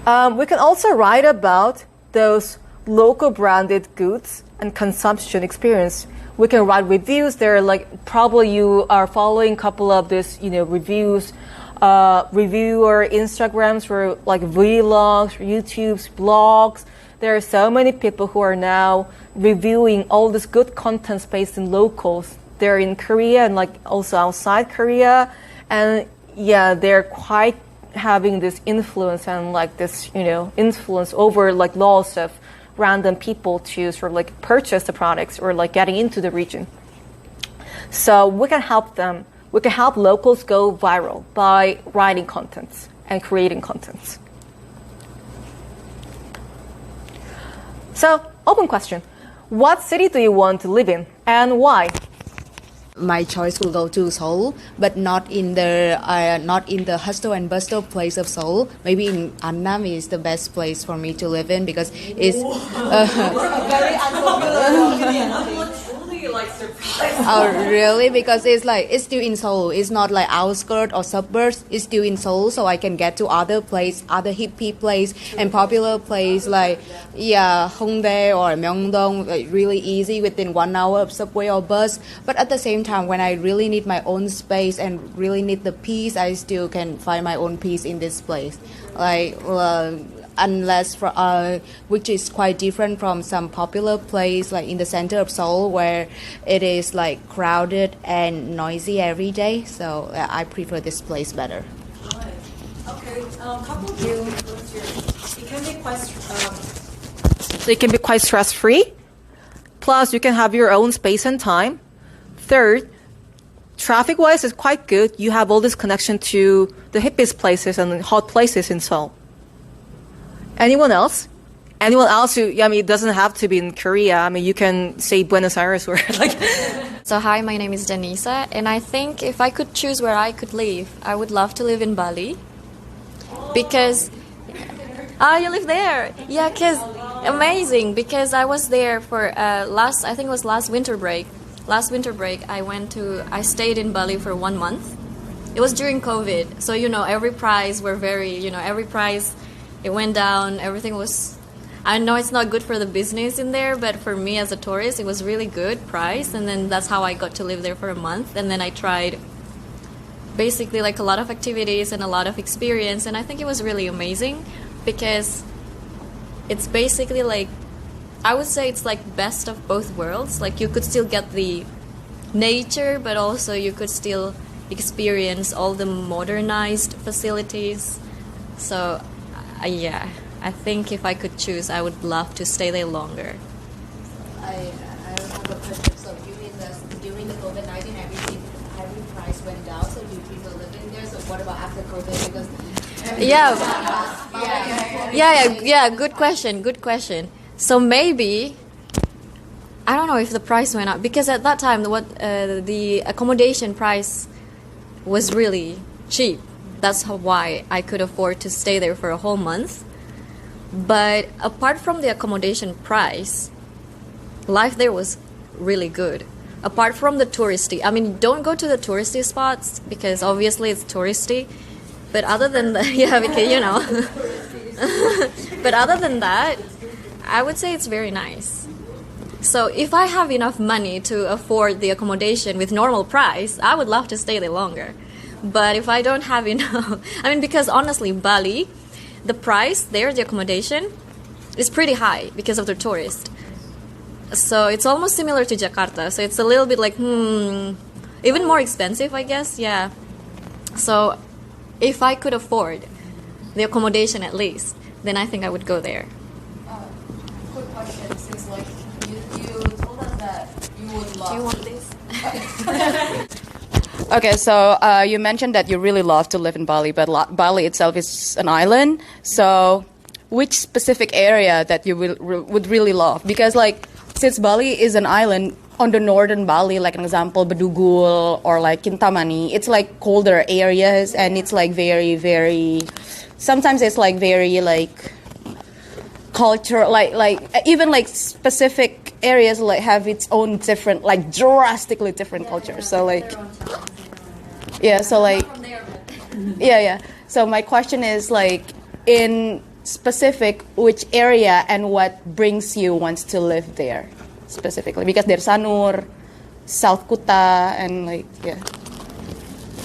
We can also write about those local branded goods and consumption experience. We can write reviews. There, like probably you are following a couple of this, reviews, reviewer Instagrams or like vlogs, YouTube's blogs. There are so many people who are now reviewing all this good content based in locals. They're in Korea and like also outside Korea, and yeah, they're quite having this influence and like this, influence over like laws of random people to sort of like purchase the products or like getting into the region. So we can help them. We can help locals go viral by writing contents and creating contents. So, open question. What city do you want to live in and why? My choice will go to Seoul, but not in the hustle and bustle place of Seoul. Maybe in Annam is the best place for me to live in because it's Very unpopular opinion. Oh really? Because it's still in Seoul. It's not like outskirts or suburbs. It's still in Seoul, so I can get to other hippie place and popular place like Hongdae or Myeongdong really easy within 1 hour of subway or bus. But at the same time, when I really need my own space and really need the peace, I still can find my own peace in this place. Which is quite different from some popular place like in the center of Seoul where it is like crowded and noisy every day. So I prefer this place better. Okay, couple of you. It can be quite stress-free. Plus, you can have your own space and time. Third, traffic-wise, it's quite good. You have all this connection to the hippiest places and hot places in Seoul. Anyone else? Anyone else who, it doesn't have to be in Korea. You can say Buenos Aires or like. So hi, my name is Denisa, and I think if I could choose where I could live, I would love to live in Bali. Because, you live there? Yeah, amazing, because I was there for last winter break. Last winter break, I stayed in Bali for 1 month. It was during COVID, so every price were every price, it went down, everything was, I know it's not good for the business in there, but for me as a tourist, it was really good price, and then that's how I got to live there for a month, and then I tried basically like a lot of activities and a lot of experience, and I think it was really amazing, because it's basically like, I would say it's like best of both worlds. Like you could still get the nature, but also you could still experience all the modernized facilities. So I think if I could choose, I would love to stay there longer. I have a question. So during the COVID-19, every price went down, so you prefer living there. So what about after COVID? Because Good question. So maybe, I don't know if the price went up, because at that time the accommodation price was really cheap. That's why I could afford to stay there for a whole month. But apart from the accommodation price, life there was really good. Apart from the touristy, don't go to the touristy spots because obviously it's touristy. But other than that, But other than that, I would say it's very nice. So if I have enough money to afford the accommodation with normal price, I would love to stay there longer. But if I don't have enough, I mean, because honestly, Bali, the price there, the accommodation, is pretty high because of the tourists. So it's almost similar to Jakarta. So it's a little bit like, even more expensive, I guess. Yeah. So if I could afford the accommodation at least, then I think I would go there. Quick question, since like you told us that you would love. Do you want this? Okay, so you mentioned that you really love to live in Bali, but Bali itself is an island. So which specific area that you would really love? Because like, since Bali is an island, on the northern Bali, like an example, Bedugul or like Kintamani, it's like colder areas and it's like very, very, sometimes it's like very like culture, like even like specific areas like have its own different, like drastically different culture. So like, yeah, so like, yeah. So my question is like, in specific, which area and what brings you wants to live there specifically? Because there's Sanur, South Kuta, and like, yeah.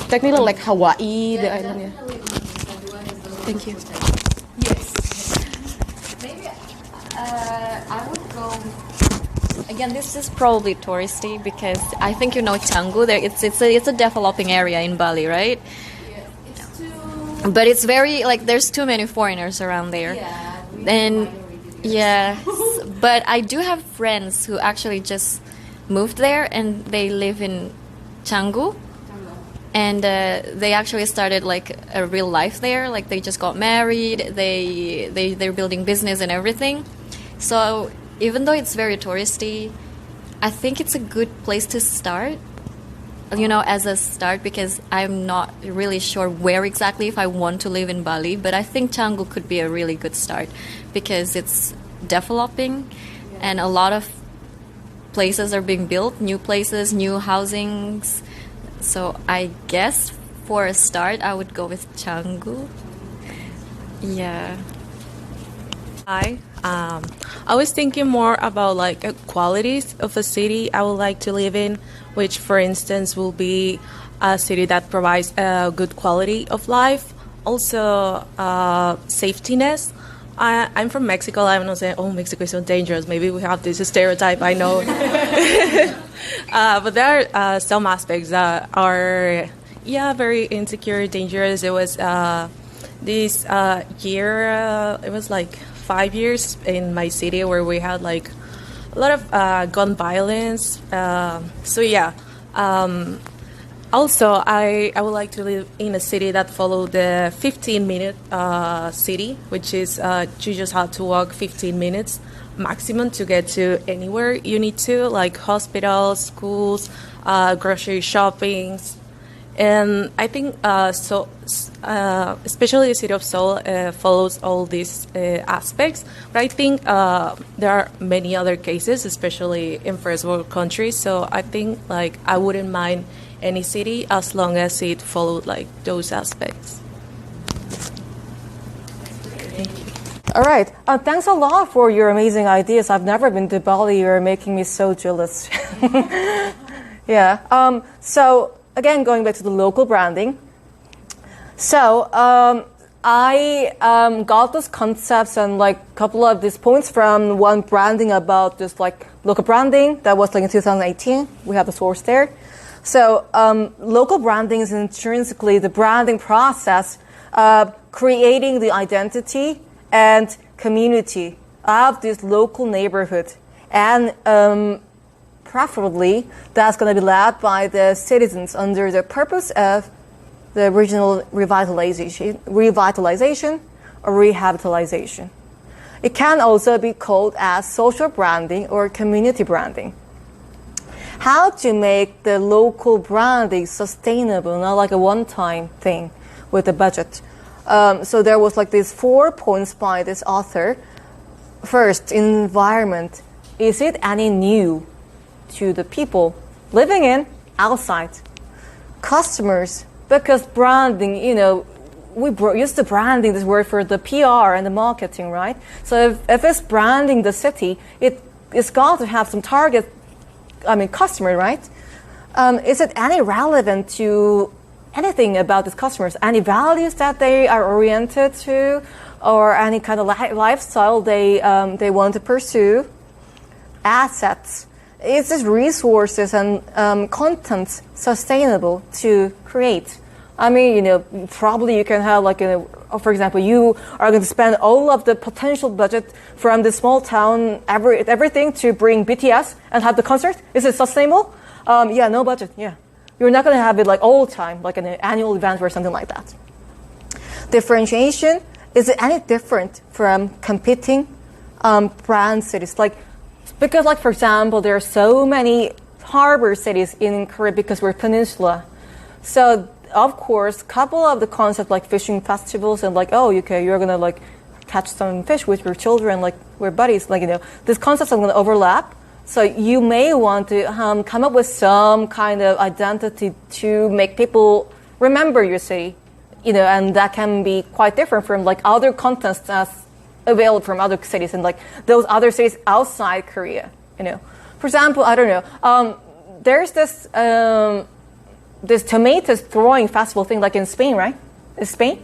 Technically like Hawaii, the island, yeah. Thank you. Maybe I would go. Again, this is probably touristy because I think you know Canggu. There, it's a developing area in Bali, right? But it's very like there's too many foreigners around there. And yeah, but I do have friends who actually just moved there and they live in Canggu. And they actually started like a real life there. Like they just got married. They're building business and everything. So even though it's very touristy, I think it's a good place to start. You know, as a start, because I'm not really sure where exactly if I want to live in Bali, but I think Canggu could be a really good start because it's developing and a lot of places are being built, new places, new housings. So I guess for a start, I would go with Canggu. Yeah. Hi. I was thinking more about like qualities of a city I would like to live in, which for instance will be a city that provides a good quality of life, also safetiness. I'm from Mexico. I'm not saying, oh, Mexico is so dangerous. Maybe we have this stereotype, I know. But there are some aspects that are, very insecure, dangerous. It was this year, it was like 5 years in my city where we had like a lot of gun violence. Also, I would like to live in a city that followed the 15-minute city, which is you just have to walk 15 minutes maximum to get to anywhere you need to, like hospitals, schools, grocery shoppings. And I think especially the city of Seoul follows all these aspects. But I think there are many other cases, especially in first world countries. So I think like I wouldn't mind any city as long as it followed like those aspects. Thank you. All right. Thanks a lot for your amazing ideas. I've never been to Bali. You're making me so jealous. Yeah. So again, going back to the local branding. So I got those concepts and like a couple of these points from one branding about this like local branding that was like in 2018. We have the source there. So local branding is intrinsically the branding process of creating the identity and community of this local neighborhood, and preferably that's going to be led by the citizens under the purpose of the regional revitalization or rehabilitation. It can also be called as social branding or community branding. How to make the local branding sustainable, not like a one-time thing with a budget. So there was like these 4 points by this author. First, environment. Is it any new to the people living in, outside? Customers, because branding, we used to branding this word for the PR and the marketing, right? So if it's branding the city, it it's got to have some target, customer, right? Is it any relevant to anything about these customers? Any values that they are oriented to, or any kind of lifestyle they want to pursue? Assets. Is this resources and content sustainable to create? Probably you can have for example, you are going to spend all of the potential budget from the small town, everything to bring BTS and have the concert. Is it sustainable? Yeah, no budget. Yeah, you're not going to have it all the time, like an annual event or something like that. Differentiation. Is it any different from competing brand cities? Because for example, there are so many harbor cities in Korea because we're peninsula. So of course, couple of the concepts like fishing festivals and you're gonna catch some fish with your children, we're buddies, these concepts are gonna overlap. So you may want to come up with some kind of identity to make people remember your city, and that can be quite different from other contents that's available from other cities and those other cities outside Korea. For example, I don't know. There's this tomatoes throwing festival thing in Spain, right? In Spain?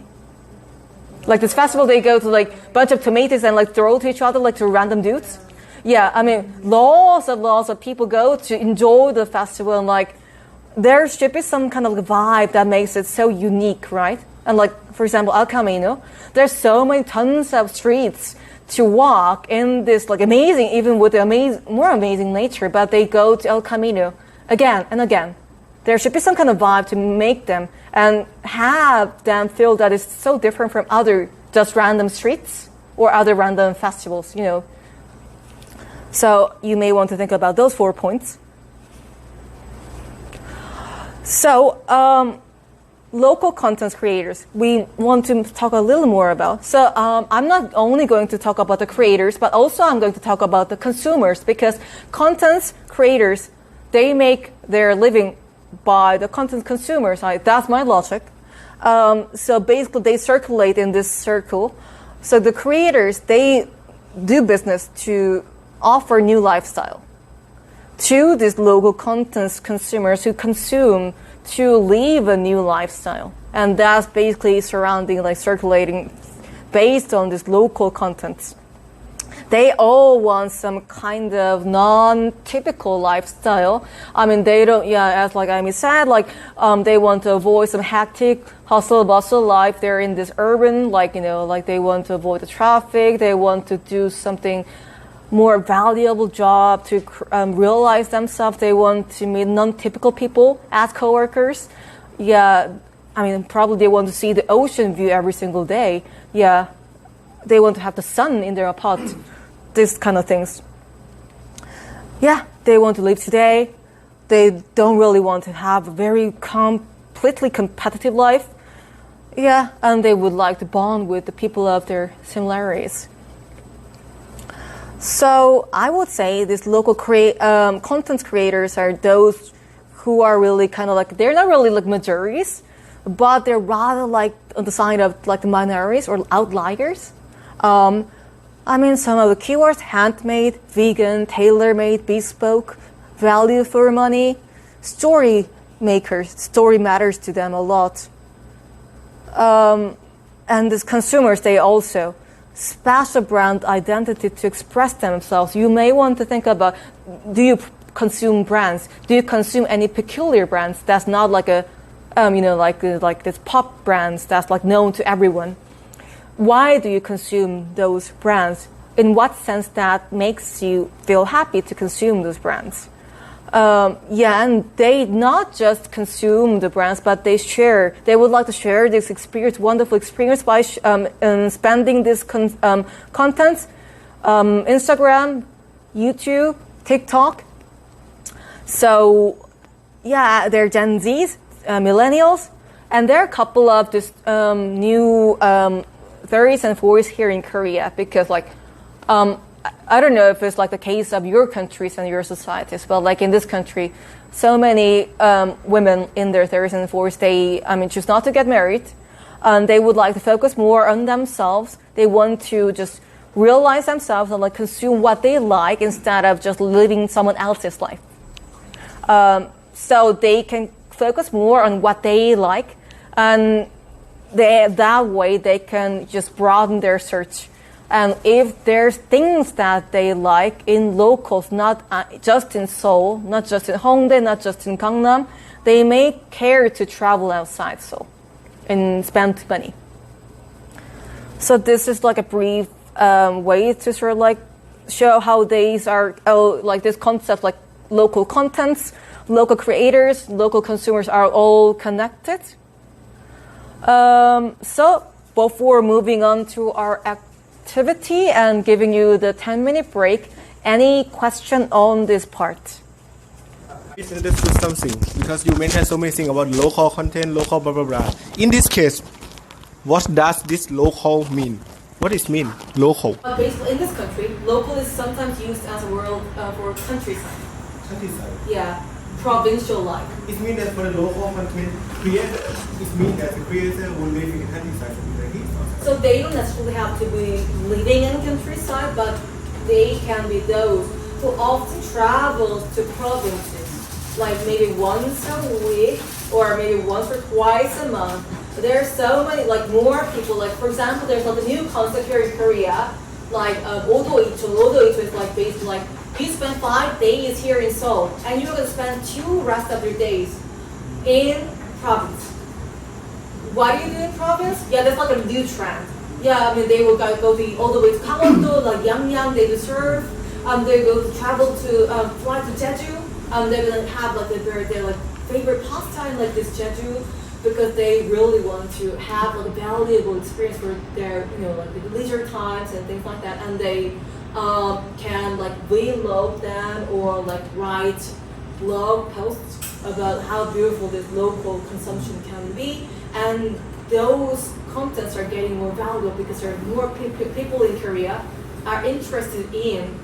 This festival, they go to bunch of tomatoes and throw to each other to random dudes. Yeah, lots of people go to enjoy the festival and there should be some kind of vibe that makes it so unique, right? And for example, El Camino, there's so many tons of streets to walk in this amazing, even with the more amazing nature, but they go to El Camino again and again. There should be some kind of vibe to make them and have them feel that it's so different from other just random streets or other random festivals, So you may want to think about those 4 points. So local content creators, we want to talk a little more about. So I'm not only going to talk about the creators, but also I'm going to talk about the consumers, because content creators, they make their living by the content consumers. That's my logic. So basically they circulate in this circle. So the creators, they do business to offer new lifestyle to these local content consumers who consume to live a new lifestyle. And that's basically surrounding, circulating based on this local content. They all want some kind of non-typical lifestyle. They don't, as Amy said, they want to avoid some hectic hustle bustle life. They're in this urban, they want to avoid the traffic. They want to do something more valuable job to realize themselves. They want to meet non-typical people as coworkers. Yeah, probably they want to see the ocean view every single day. Yeah, they want to have the sun in their apartment. These kind of things. Yeah, they want to live today. They don't really want to have a very completely competitive life. Yeah, and they would like to bond with the people of their similarities. So I would say these local content creators are those who are really kind of they're not really majorities, but they're rather on the side of the minorities or outliers. Some of the keywords: handmade, vegan, tailor-made, bespoke, value for money, story makers. Story matters to them a lot. And these consumers, they also special brand identity to express themselves. You may want to think about: do you consume brands? Do you consume any peculiar brands that's not like this pop brands that's known to everyone? Why do you consume those brands? In what sense that makes you feel happy to consume those brands? And they not just consume the brands, but they would like to share this experience, wonderful experience, by spending this content, Instagram, YouTube, TikTok. So, they're Gen Zs, millennials, and there are a couple of this new 30s and 40s here in Korea, because I don't know if it's the case of your countries and your societies, but in this country, so many women in their 30s and 40s, they choose not to get married, and they would like to focus more on themselves. They want to just realize themselves and like consume what they like instead of just living someone else's life. So they can focus more on what they like, and that way they can just broaden their search. And if there's things that they like in locals, not just in Seoul, not just in Hongdae, not just in Gangnam, they may care to travel outside Seoul and spend money. So this is like a brief way to sort of like show how these are, like this concept, like local contents, local creators, local consumers are all connected. So before moving on to our activity and giving you the 10-minute break, any question on this part? Please understood something, because you mentioned so many things about local content, local blah blah blah. In this case, what does this local mean? What does it mean, local? Basically, in this country, local is sometimes used as a word for countryside. Countryside. Yeah, provincial life. It means that for the local content creator, it means that the creator will live in countryside, something like this. So they don't necessarily have to be living in countryside, but they can be those who often travel to provinces, like maybe once a week or maybe once or twice a month. There are so many, like more people, like for example, there's like a new concept here in Korea, like Odo Icho. Odo Icho is like basically like you spend 5 days here in Seoul and you're going to spend 2 rest of your days in province. What do you do in province? Yeah, that's like a new trend. Yeah, I mean they will go all the way to Gangwon-do, like Yangyang, they will surf. They go to travel to fly to Jeju. They're gonna have like their like favorite pastime like this Jeju, because they really want to have like a valuable experience for their like the leisure times and things like that, and they can like vlog them or like write blog posts about how beautiful this local consumption can be, and those contents are getting more valuable because there are more people in Korea are interested in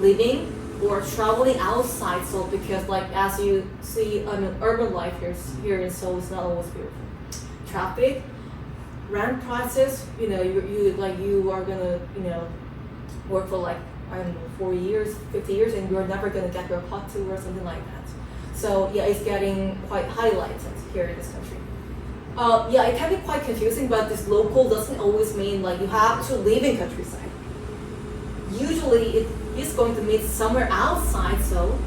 living or traveling outside Seoul, because like as you see, urban life here in Seoul is not always beautiful. Traffic, rent prices, you are gonna work for like 4 years, 50 years, and you're never gonna get your pot to or something like that. So yeah, it's getting quite highlighted here in this country. Yeah, it can be quite confusing, but this local doesn't always mean like you have to live in countryside. Usually it is going to mean somewhere outside Seoul,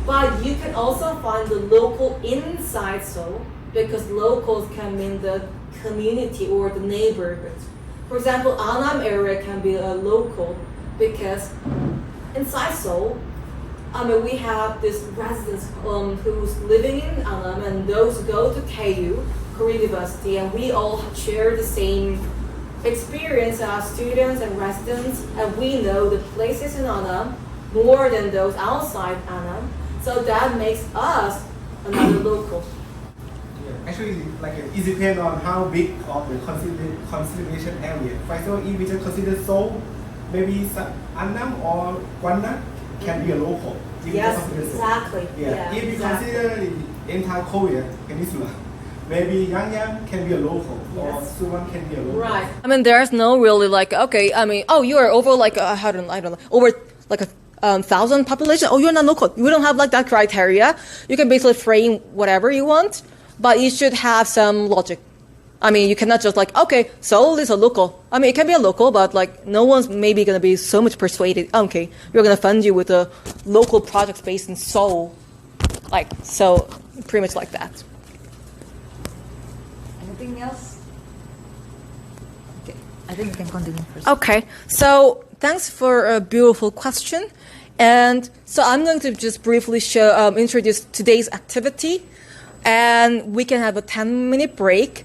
but you can also find the local inside Seoul, because locals can mean the community or the neighborhood. For example, Annam area can be a local because inside Seoul, we have this residents who's living in Annam, and those who go to KU, Korean University, and we all share the same experience as students and residents, and we know the places in Annam more than those outside Annam, so that makes us another local. Yeah, actually, like it depends on how big of the consideration area. For example, if we just consider Seoul, maybe Annam or Gwangnam can be a local. Yes, exactly. Yeah. If we consider the entire Korea peninsula, maybe Yangyang can be a local, or Suwon can be a local. Right. There's no really like, okay, you are over like, I don't know, over like 1,000 population. Oh, you're not local. We don't have like that criteria. You can basically frame whatever you want, but you should have some logic. You cannot just like, okay, Seoul is a local. It can be a local, but like no one's maybe going to be so much persuaded. Okay, we're going to fund you with a local project based in Seoul. Like, so pretty much like that. Anything else? Okay, I think we can continue first. Okay, so thanks for a beautiful question. And so I'm going to just briefly introduce today's activity, and we can have a 10-minute break.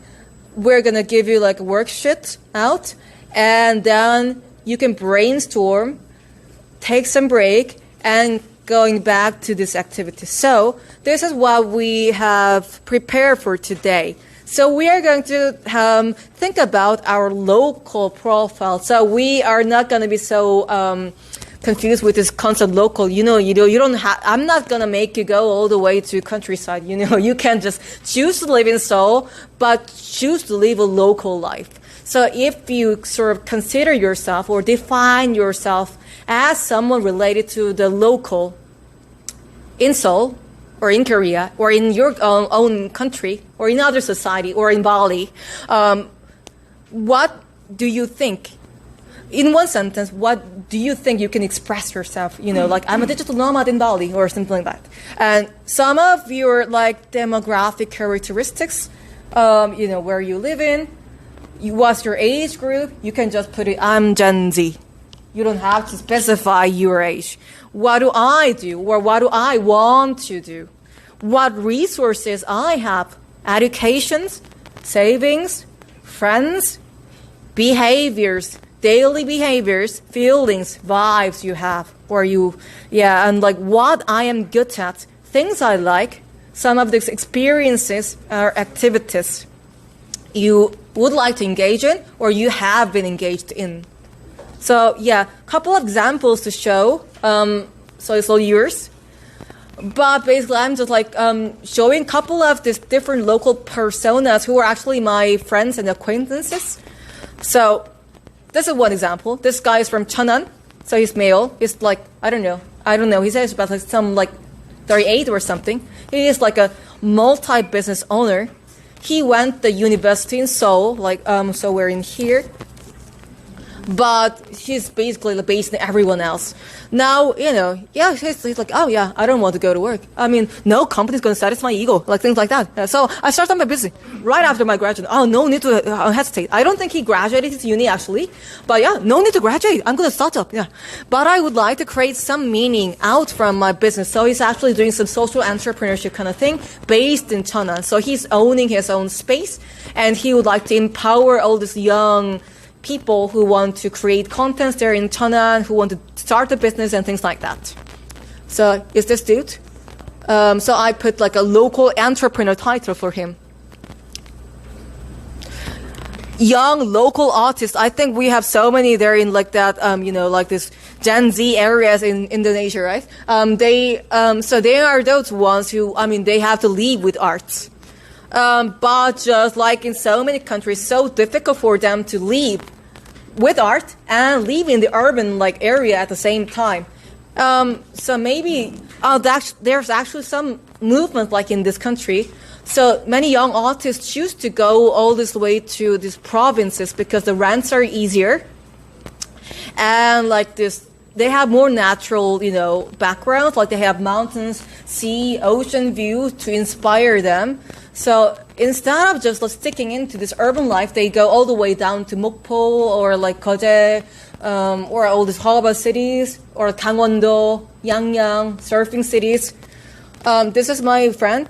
We're going to give you like a worksheet out, and then you can brainstorm, take some break, and going back to this activity. So this is what we have prepared for today. So we are going to think about our local profile. So we are not going to be so confused with this concept local. You don't have. I'm not going to make you go all the way to countryside. You can just choose to live in Seoul, but choose to live a local life. So if you sort of consider yourself or define yourself as someone related to the local in Seoul or in Korea or in your own country or in other society or in Bali, what do you think? In one sentence, what do you think you can express yourself? Like I'm a digital nomad in Bali or something like that. And some of your like demographic characteristics, where you live in, what's your age group, you can just put it, I'm Gen Z. You don't have to specify your age. What do I do or what do I want to do? What resources I have? Educations, savings, friends, behaviors, daily behaviors, feelings, vibes you have, and like what I am good at, things I like, some of these experiences or activities you would like to engage in or you have been engaged in. So yeah, couple of examples to show. So it's all yours. But basically, I'm just like showing a couple of these different local personas who are actually my friends and acquaintances. So this is one example. This guy is from Cheonan, so he's male. He's like I don't know. He says about like some like 38 or something. He is like a multi-business owner. He went to university in Seoul, so we're in here. But he's basically based on everyone else. Now, he's like, oh yeah, I don't want to go to work. I mean, no company's going to satisfy my ego, like things like that. Yeah, so I started my business right after my graduation. Oh, no need to hesitate. I don't think he graduated his uni actually. But yeah, no need to graduate. I'm going to start up. Yeah. But I would like to create some meaning out from my business. So he's actually doing some social entrepreneurship kind of thing based in Cheonan. So he's owning his own space and he would like to empower all these young people who want to create content there in Cheonan, who want to start a business and things like that. So is this dude? So I put like a local entrepreneur title for him. Young local artists. I think we have so many there in like that, like this Gen Z areas in Indonesia, right? So they are those ones who, they have to lead with arts. But just like in so many countries, so difficult for them to live with art and live in the urban area at the same time. So maybe there's actually some movement like in this country. So many young artists choose to go all this way to these provinces because the rents are easier and they have more natural, backgrounds. Like they have mountains, sea, ocean view to inspire them. So instead of just sticking into this urban life, they go all the way down to Mokpo or Koje, or all these harbor cities, or Gangwon-do, Yangyang, surfing cities. This is my friend.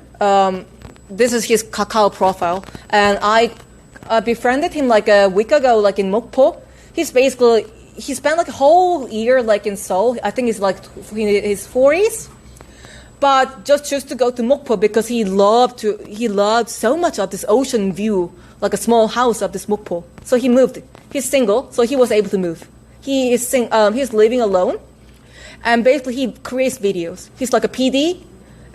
This is his Kakao profile, and I befriended him a week ago, in Mokpo. He spent a whole year in Seoul. I think he's in his 40s. But just chose to go to Mokpo because he loved so much of this ocean view, like a small house of this Mokpo. So he moved. He's single, so he was able to move. He's living alone, and basically he creates videos. He's like a PD,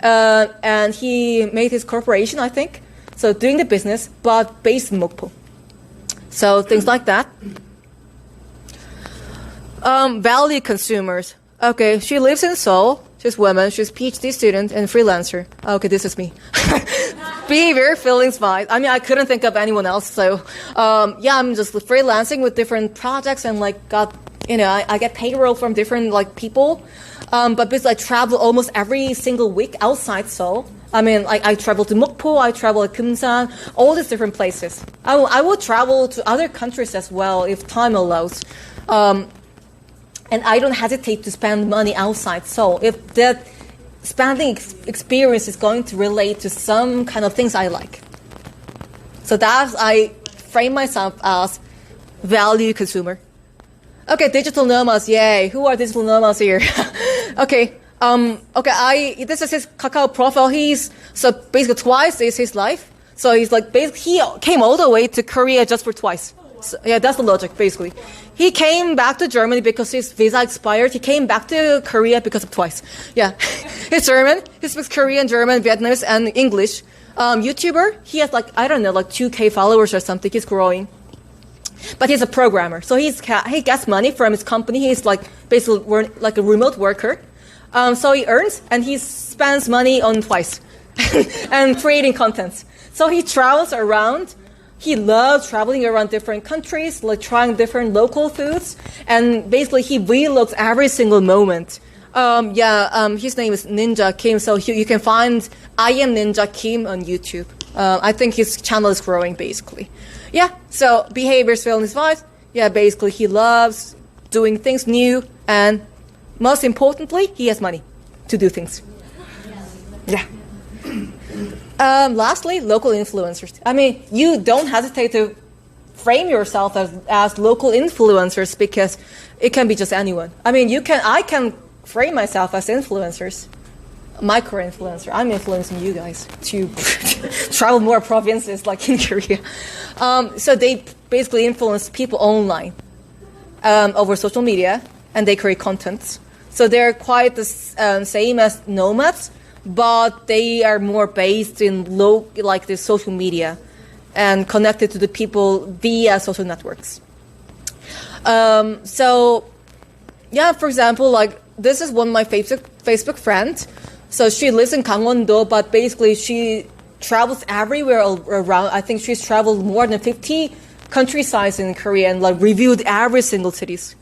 and he made his corporation, I think. So doing the business, but based in Mokpo. So things like that. Value consumers. Okay, she lives in Seoul. She's a woman, she's a PhD student and freelancer. Okay, this is me. Behavior, feelings, vibes. I couldn't think of anyone else. So, I'm just freelancing with different projects and I get payroll from different people. But basically I travel almost every single week outside Seoul. I travel to Mokpo, I travel to Kumsan, all these different places. I will travel to other countries as well if time allows. And I don't hesitate to spend money outside Seoul if that spending experience is going to relate to some kind of things I like. So that's I frame myself as value consumer. Okay, digital nomads, yay! Who are digital nomads here? Okay, this is his Kakao profile. So basically twice is his life. So he's he came all the way to Korea just for twice. So, yeah, that's the logic, basically. He came back to Germany because his visa expired. He came back to Korea because of twice. Yeah. He's German. He speaks Korean, German, Vietnamese, and English. YouTuber. He has 2K followers or something. He's growing. But he's a programmer, so he gets money from his company. He's like basically like a remote worker. So he earns and he spends money on twice and creating content. So he travels around. He loves traveling around different countries, like trying different local foods, and basically he vlogs every single moment. His name is Ninja Kim, so you can find I Am Ninja Kim on YouTube. I think his channel is growing, basically. Yeah, so behaviors, feelings, vibes. Yeah, basically he loves doing things new, and most importantly, he has money to do things. Yeah. Lastly, local influencers. I mean, you don't hesitate to frame yourself as local influencers because it can be just anyone. I mean, I can frame myself as influencers, micro-influencer. I'm influencing you guys to travel more provinces like in Korea. So they basically influence people online over social media, and they create content. So they're quite the same as nomads, but they are more based in the social media and connected to the people via social networks. So, yeah, for example, like this is one of my Facebook friends. So she lives in Gangwon-do, but basically she travels everywhere around. I think she's traveled more than 50 countrysides in Korea and like reviewed every single cities.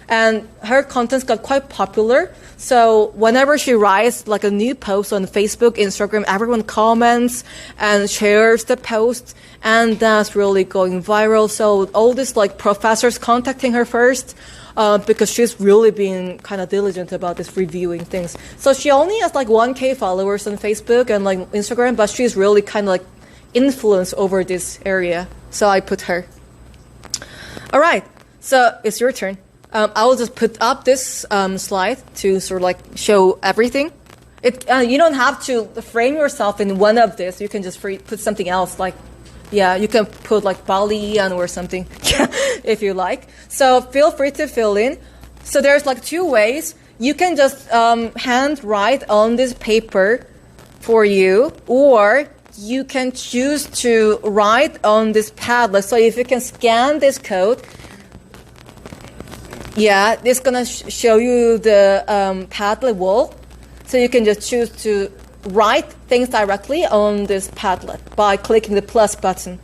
And her contents got quite popular. So whenever she writes like a new post on Facebook, Instagram, everyone comments and shares the post, and that's really going viral. So all these like professors contacting her first because she's really been kind of diligent about this reviewing things. So she only has like 1K followers on Facebook and like Instagram, but she's really kind of like influence over this area. So I put her. All right, so it's your turn. I will just put up this slide to sort of like show everything. You don't have to frame yourself in one of this. You can just put something else. Like, yeah, you can put like Balian or something if you like. So feel free to fill in. So there's like two ways. You can just hand write on this paper for you, or you can choose to write on this Padlet. So if you can scan this code, yeah, it's going to show you the Padlet wall. So you can just choose to write things directly on this Padlet by clicking the plus button.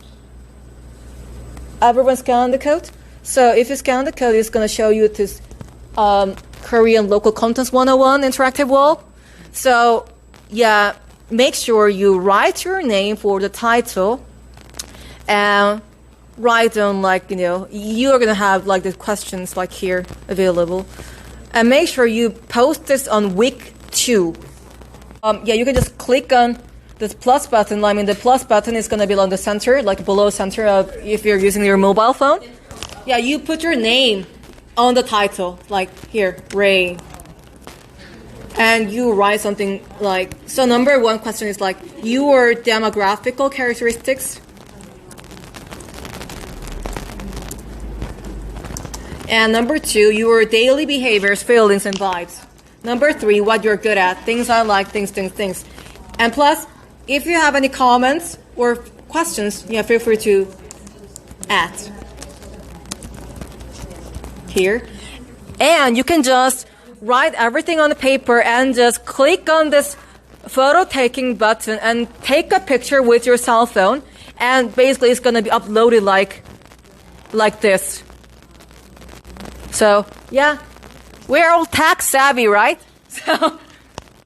Everyone scan the code? So if you scan the code, it's going to show you this Korean Local Contents 101 interactive wall. So, yeah, make sure you write your name for the title and write on like, you're going to have like the questions like here available. And make sure you post this on week 2. You can just click on this plus button. I mean, the plus button is going to be on the center, like below center of if you're using your mobile phone. Yeah, you put your name on the title, like here, Ray. And you write something like, so number 1 question is like, your demographical characteristics. And number 2, your daily behaviors, feelings, and vibes. Number 3, what you're good at, things I like, things. And plus, if you have any comments or questions, yeah, feel free to add here. And you can just write everything on the paper and just click on this photo taking button and take a picture with your cell phone. And basically, it's going to be uploaded like this. So, yeah, we're all tech savvy, right? So